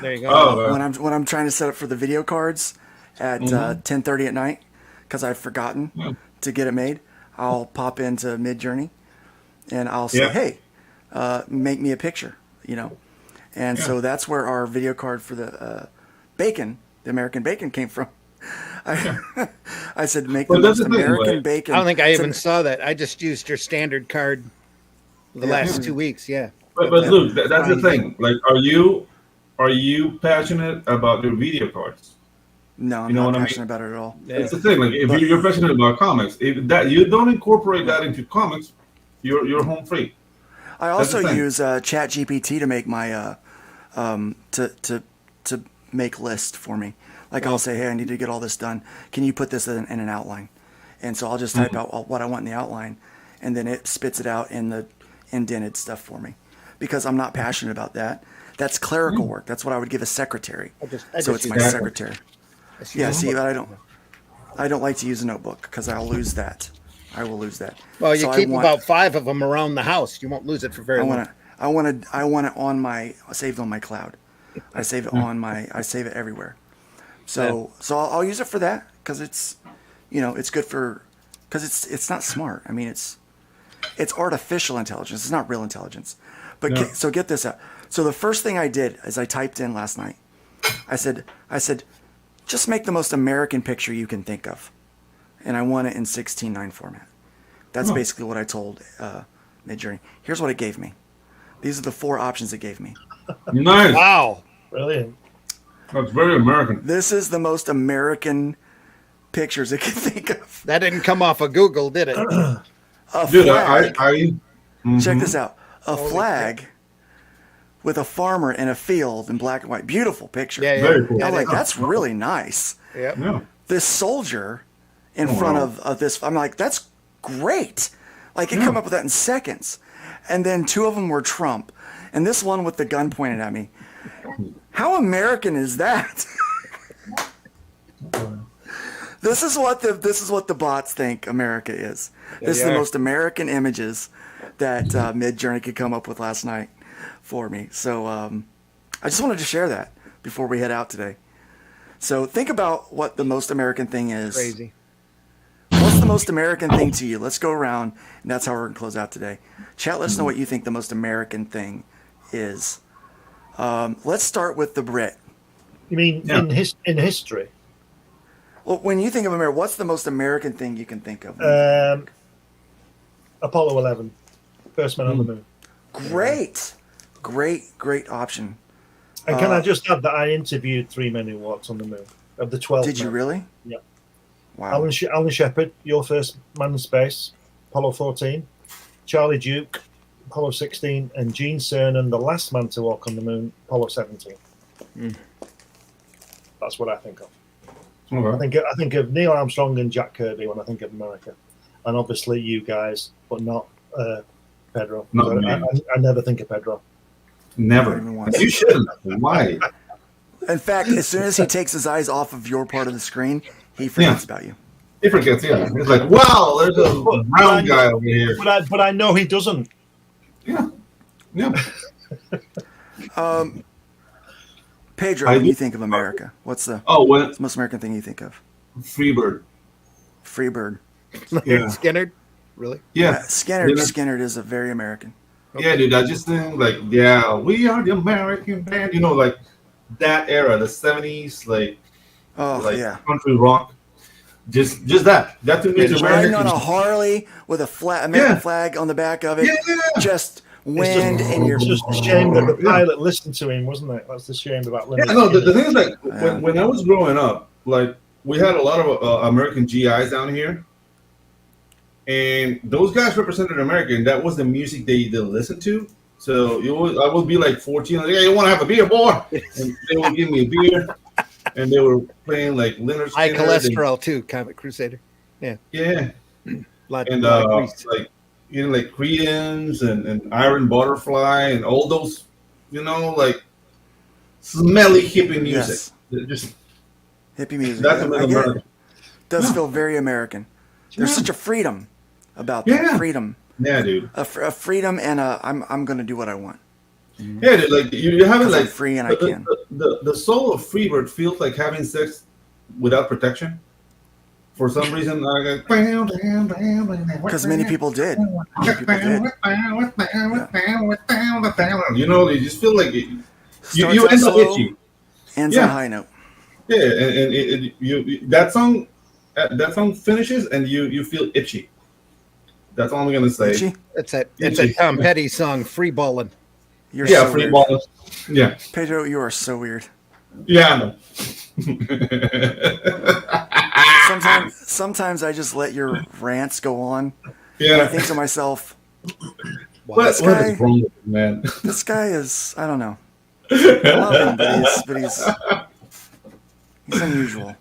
There you go. When I'm trying to set up for the video cards at 10:30 at night, because I've forgotten to get it made, I'll pop into Midjourney and I'll say, "Hey, make me a picture," And so that's where our video card for the bacon, the American bacon, came from. I said, "Make the most American bacon." I don't think I even saw that. I just used your standard card the last 2 weeks. Yeah. But Luke, that's the thing. Like, are you passionate about your video cards? No, I'm not passionate about it at all. That's the thing. Like, if you're passionate about comics, if that you don't incorporate that into comics, you're home free. I also use ChatGPT to make my to make lists for me. Like, I'll say, "Hey, I need to get all this done. Can you put this in an outline?" And so I'll just type out what I want in the outline, and then it spits it out in the indented stuff for me, because I'm not passionate about that. That's clerical work. That's what I would give a secretary. So it's my secretary. Yeah, see, but I don't like to use a notebook because I'll lose that. I will lose that. Well, you keep about 5 of them around the house. You won't lose it for very long. I want it on my saved on my cloud. I save it I save it everywhere. So I'll use it for that, because it's, it's good because it's not smart. I mean, it's artificial intelligence. It's not real intelligence. But so get this out. So the first thing I did is I typed in last night. I said, just make the most American picture you can think of, and I want it in 16:9 format. That's basically what I told Midjourney. Here's what it gave me. These are the 4 options it gave me. Nice. Wow. Brilliant. That's very American. This is the most American pictures it can think of. That didn't come off of Google, did it? Dude, flag. Check this out. A flag with a farmer in a field in black and white. Beautiful picture. Yeah. Very cool. I'm like, that's really nice. Yeah. This soldier in front of this, I'm like, that's great. Like, it come up with that in seconds. And then 2 of them were Trump, and this one with the gun pointed at me. How American is that? This is what the bots think America is. This is the most American images that Midjourney could come up with last night for me. So I just wanted to share that before we head out today. So think about what the most American thing is. Crazy. What's the most American thing to you? Let's go around, and that's how we're going to close out today. Chat, let us know what you think the most American thing is. Let's start with the Brit. You mean in history? Well, when you think of America, what's the most American thing you can think of? Apollo 11, first man on the moon. Great option. And can I just add that I interviewed 3 men who walked on the moon of the 12? Did you really? Yeah. Wow. Alan Shepard, your first man in space, Apollo 14. Charlie Duke, Apollo 16, and Gene Cernan, the last man to walk on the moon, Apollo 17. That's what I think of. Okay. I think of Neil Armstrong and Jack Kirby when I think of America, and obviously you guys, but not Pedro. I never think of Pedro. Never. You shouldn't. Why? In fact, as soon as he takes his eyes off of your part of the screen, he forgets about you. He forgets, yeah. He's like, wow, there's a brown guy over here. But I know he doesn't. Yeah. Pedro, when you think of America, what's the most American thing you think of? Freebird. Yeah. Skinner? Really? Yeah. Skinner is a very American. Okay. Yeah, dude, I just think, like, yeah, we are the American band. You know, like, that era, the 70s, like country rock. Just that. That to me is riding on a Harley with a American flag on the back of it. Yeah. Just wind in your. It's just a shame that the pilot listened to him, wasn't it? That's the shame about. Yeah, no. The thing is, like, when I was growing up, like, we had a lot of American GIs down here, and those guys represented America, and that was the music they listened to. So I would be like 14, like, hey, you want to have a beer, boy? And they would give me a beer. And they were playing like Leonard Skinner. High cholesterol too, Comet Crusader. Yeah. And like Creedence and Iron Butterfly and all those, like smelly hippie music. Yes. Just hippie music. That's American. It does feel very American. There's such a freedom about that. Freedom. Yeah, dude. A freedom and I'm going to do what I want. Yeah, dude, like you have it like free and I can. The soul of Freebird feels like having sex without protection. For some reason, because many people did. You know, you just feel like you end up itchy. Ends on a high note. Yeah, and that song finishes and you feel itchy. That's all I'm gonna say. Itchy? It's a Tom Petty song, Free Ballin'. You're so free weird. ballin'. Yeah. Pedro, you are so weird. Yeah, I know. Sometimes I just let your rants go on. Yeah. And I think to myself, what is wrong with you, man? This guy is, I don't know. I love him, but he's unusual.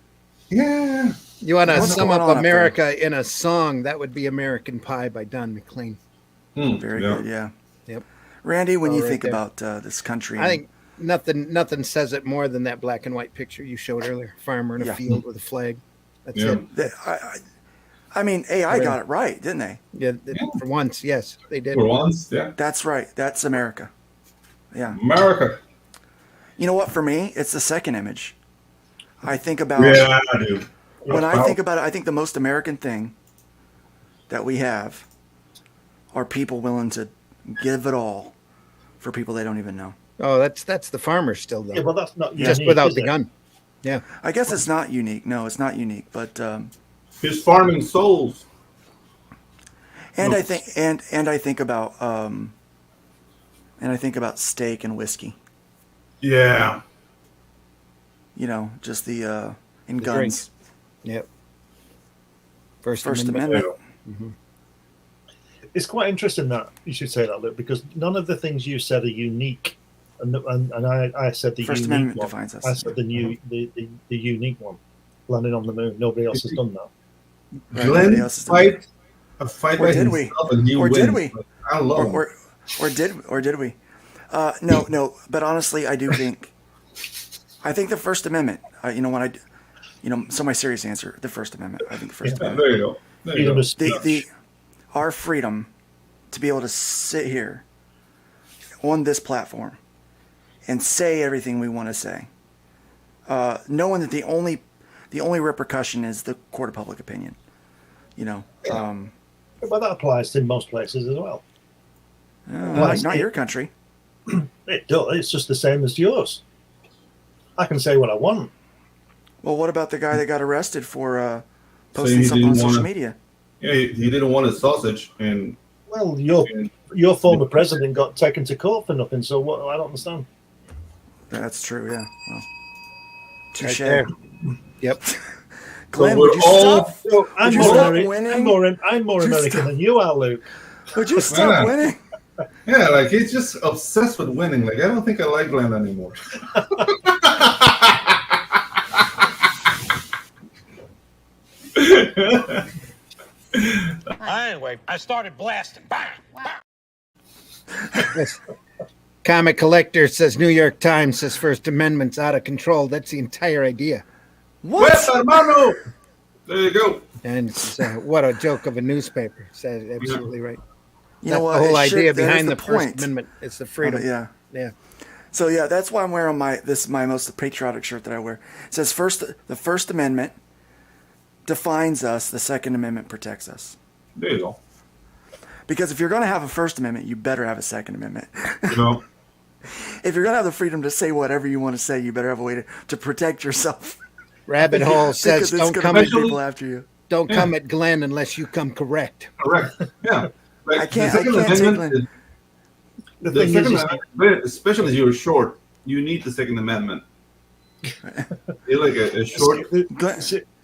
Yeah. You want to What's sum going up on up America in a song? That would be American Pie by Don McLean. Very good, yeah. Yep. Randy, when All you right think there. about this country, I think nothing says it more than that black and white picture you showed earlier. Farmer in a Yeah. field with a flag. That's Yeah. it. I mean, AI got it right, didn't they? Yeah, for once, yes, they did. For once, yeah. That's right. That's America. Yeah. America. You know what? For me, it's the second image. I think about Yeah, dude. when I think about it, I think the most American thing that we have are people willing to give it all for people they don't even know. Oh, that's the farmer still though. Yeah, well, that's not just unique, without is the it? gun. Yeah. I guess it's not unique. No, it's not unique. But His farming souls. and I think and I think about steak and whiskey. Yeah. You know, just and The guns. drink. Yep. First Amendment. Mm-hmm. It's quite interesting that you should say that, Luke, because none of the things you said are unique, and I said the First unique Amendment one. defines us. I said the unique one, landing on the moon. Nobody else has done that. Right, Glenn else has done it. fight a fight Or by did we? himself and he Or wins. did we? Like, I love him. Or did we? No. But honestly, I do think. I think the First Amendment. So my serious answer: the First Amendment. I think the First Amendment. There you go. There you go. Our freedom to be able to sit here on this platform and say everything we want to say, knowing that the only repercussion is the court of public opinion. You know. Well, that applies to most places as well. Not your country. It does. It's just the same as yours. I can say what I want. Well, what about the guy that got arrested for So posting he something on didn't social wanna- media? Yeah, he didn't want a sausage, and Well, your former president got taken to court for nothing. So what? I don't understand. That's true. Yeah. Well, touche. there. Yep. Glenn, So would you we're stop? I'm Would you more, stop Ameri- winning? I'm more Would you American stop- than you are, Luke. Would you stop Yeah. winning? yeah, like he's just obsessed with winning. Like I don't think I like Glenn anymore. Anyway, I started blasting. Bang! Comic Collector says New York Times says First Amendment's out of control. That's the entire idea. Pues, hermano. There you go. And it's, what a joke of a newspaper. Says absolutely right. You know That's what? the whole It should- idea there's behind the the First point. Amendment. It's the freedom. Yeah. Yeah. So yeah, that's why I'm wearing my most patriotic shirt that I wear. It says the First Amendment defines us. The Second Amendment protects us. There you go. Because if you're going to have a First Amendment, you better have a Second Amendment. You know. If you're going to have the freedom to say whatever you want to say, you better have a way to protect yourself. Rabbit Hole says Because it's don't gonna come make at people after you. don't come at Glenn unless you come correct. Correct. Yeah. Like, I can't the Second take Amendment Glenn. The The thing Second is, Amendment, especially if you're short, you need the Second Amendment. You're like a short.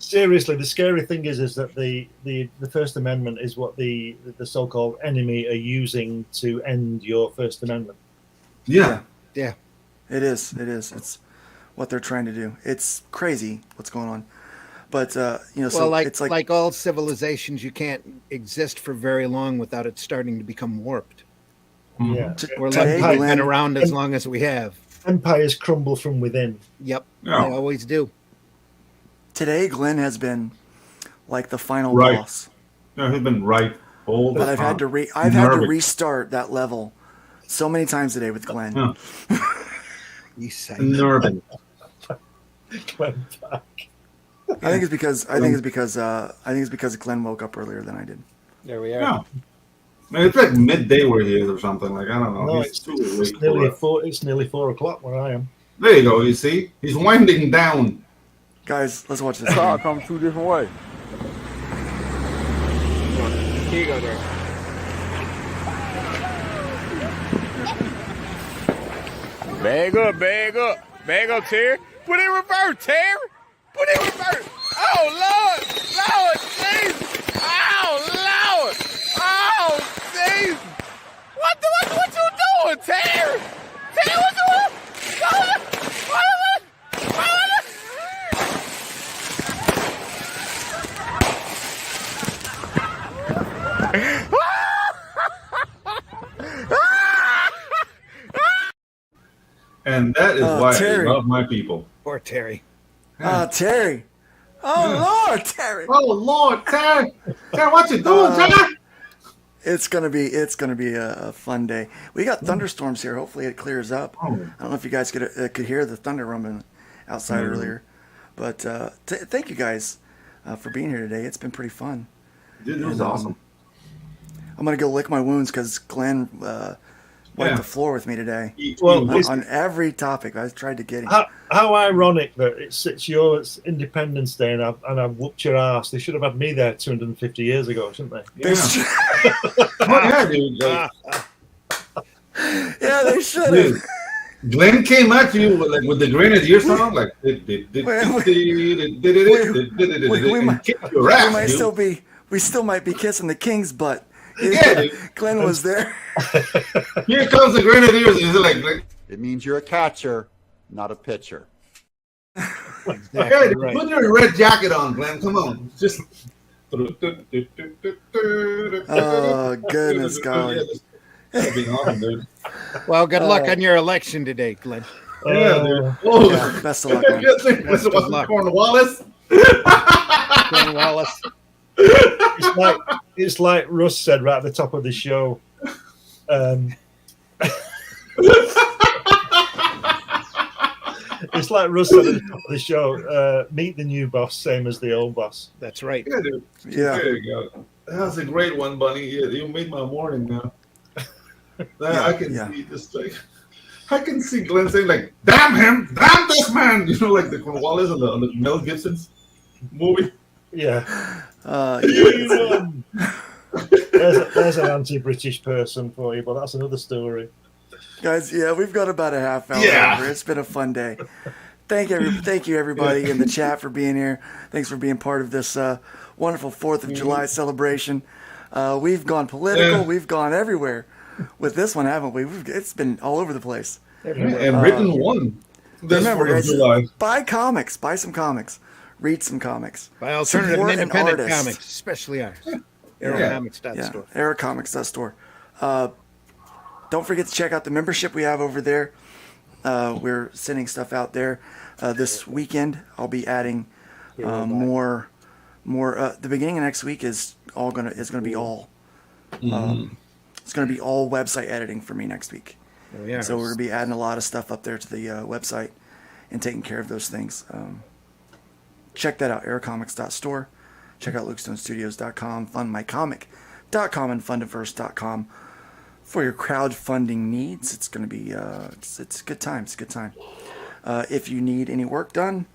seriously, the scary thing is that the First Amendment is what the so-called enemy are using to end your First Amendment. Yeah. Yeah. It is. It's what they're trying to do. It's crazy what's going on. But so Well, it's like all civilizations, you can't exist for very long without it starting to become warped. Yeah. We're Today, lucky we've Glenn- been around as long as we have. Empires crumble from within. Yep. Yeah. They always do. Today, Glenn has been like the final Right. boss. No, he's been right all the But time. I've had to Nervous. restart that level so many times today with Glenn. Yeah. You say. Nervous. Glenn back. I think it's because Glenn woke up earlier than I did. There we are. Yeah. Man, it's like midday where he is or something. Like I don't know. No, He's it's too awake for nearly that. four. It's nearly 4 o'clock where I am. There you go. You see, he's winding down. Guys, let's watch this. Car Game. comes two different ways. Here you go there. Bag up, bag up. Bag up, Terry. Put it in reverse, Terry. Put it in reverse. Oh, Lord. Lord, Jesus. Oh, Lord. Oh, Jesus. What you doing, Terry? Terry, what you doing? is why Terry. I love my people. Poor Terry. Terry. Oh Lord, Terry. Oh Lord, Terry. Terry, what you doing, Terry? It's gonna be a fun day. We got thunderstorms here. Hopefully it clears up. I don't know if you guys could hear the thunder rumbling outside earlier, but thank you guys for being here today. It's been pretty fun. Dude, it was awesome. I'm gonna go lick my wounds because Glenn wiped the floor with me today. Well, on every topic, I tried to get him. How ironic that it's your Independence Day and I've whooped your ass. They should have had me there 250 years ago, shouldn't they? Yeah, dude. Yeah, they should have. Glenn came at you with the Grenadier song, like we still might be kissing the king's butt. Yeah, Glenn was there. Here comes the Grenadiers. Is it like it means you're a catcher, not a pitcher. Exactly right. Put your red jacket on, Glenn. Come on, just. Oh goodness, golly. That'd be awesome, dude. Well, good luck on your election today, Glenn. Yeah, dude. Oh, yeah, best of luck. Best of luck. Cornwallis. Cornwallis. It's like Russ said right at the top of the show. It's like Russ said at the top of the show. Meet the new boss, same as the old boss. That's right. Yeah, dude. Yeah. There you go. That's a great one, Bunny. You made my morning now. I can see this thing. I can see Glenn saying like, "Damn him! Damn this man!" You know, like the Cornwallis on the Mel Gibson's movie. Yeah. There's an anti-British person for you, but that's another story. Guys, we've got about a half hour. Yeah. Over. It's been a fun day. Thank you everybody in the chat for being here. Thanks for being part of this wonderful 4th of July celebration. We've gone political. We've gone everywhere with this one, haven't we? It's been all over the place. And Britain won. Remember, guys, buy comics. Buy some comics. Read some comics. Buy alternative and independent comics, especially ours. Aerocomics.store. Aerocomics.store. Don't forget to check out the membership we have over there. We're sending stuff out there. This weekend, I'll be adding more. The beginning of next week is gonna be all. It's gonna be all website editing for me next week. Oh, yeah. So we're gonna be adding a lot of stuff up there to the website and taking care of those things. Check that out, aerocomics.store. Check out lukestonestudios.com, fundmycomic.com, and fundiverse.com for your crowdfunding needs. It's going to be it's a good time. It's a good time. If you need any work done,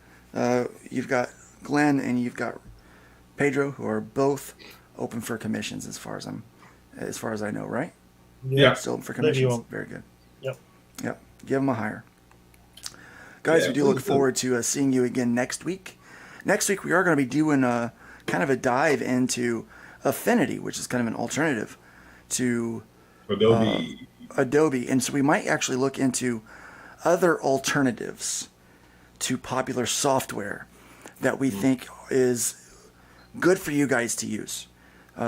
you've got Glenn and you've got Pedro, who are both open for commissions as far as I know, right? Yeah. Still open for commissions. Very good. Yep. Give them a hire. Guys, we do look forward to seeing you again next week. Next week, we are going to be doing a kind of a dive into Affinity, which is kind of an alternative to Adobe. And so we might actually look into other alternatives to popular software that we think is good for you guys to use.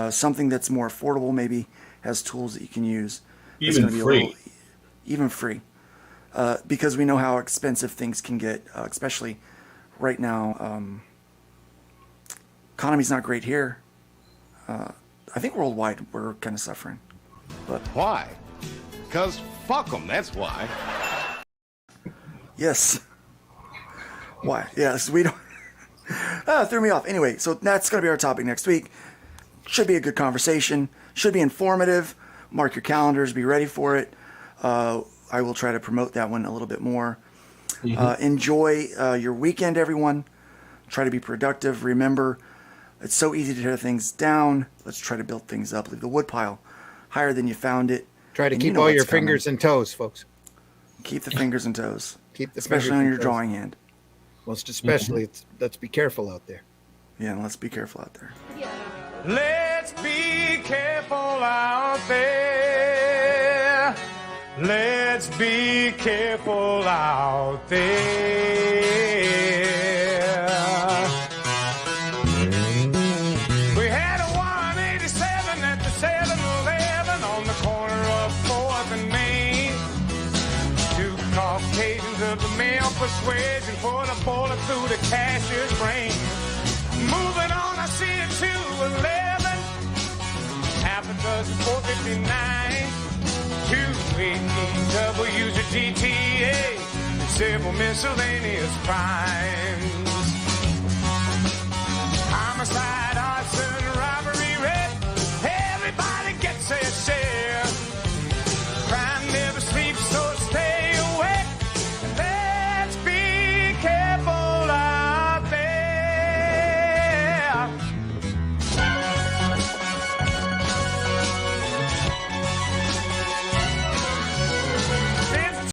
Something that's more affordable, maybe has tools that you can use. Even free. Even free. Because we know how expensive things can get, especially right now. Economy's not great here. I think worldwide we're kind of suffering. But why? Because fuck them, that's why. Yes. Why? Yes, we don't. Threw me off. Anyway, so that's going to be our topic next week. Should be a good conversation. Should be informative. Mark your calendars. Be ready for it. I will try to promote that one a little bit more. Enjoy your weekend, everyone. Try to be productive. Remember, it's so easy to tear things down. Let's try to build things up. Leave the woodpile higher than you found it. Try to keep all your fingers and toes, folks. Keep the fingers and toes. Keep the especially on your drawing hand. Most especially, let's be careful out there. Yeah, let's be careful out there. Let's be careful out there. Let's be careful out there. We had a 187 at the 7-Eleven on the corner of 4th and Main. 2 Caucasians of the persuasion for the bullet through the cashier's brain. Moving on, I see it to 11. Half a dozen 459. 218 double user GTA. Civil miscellaneous crime.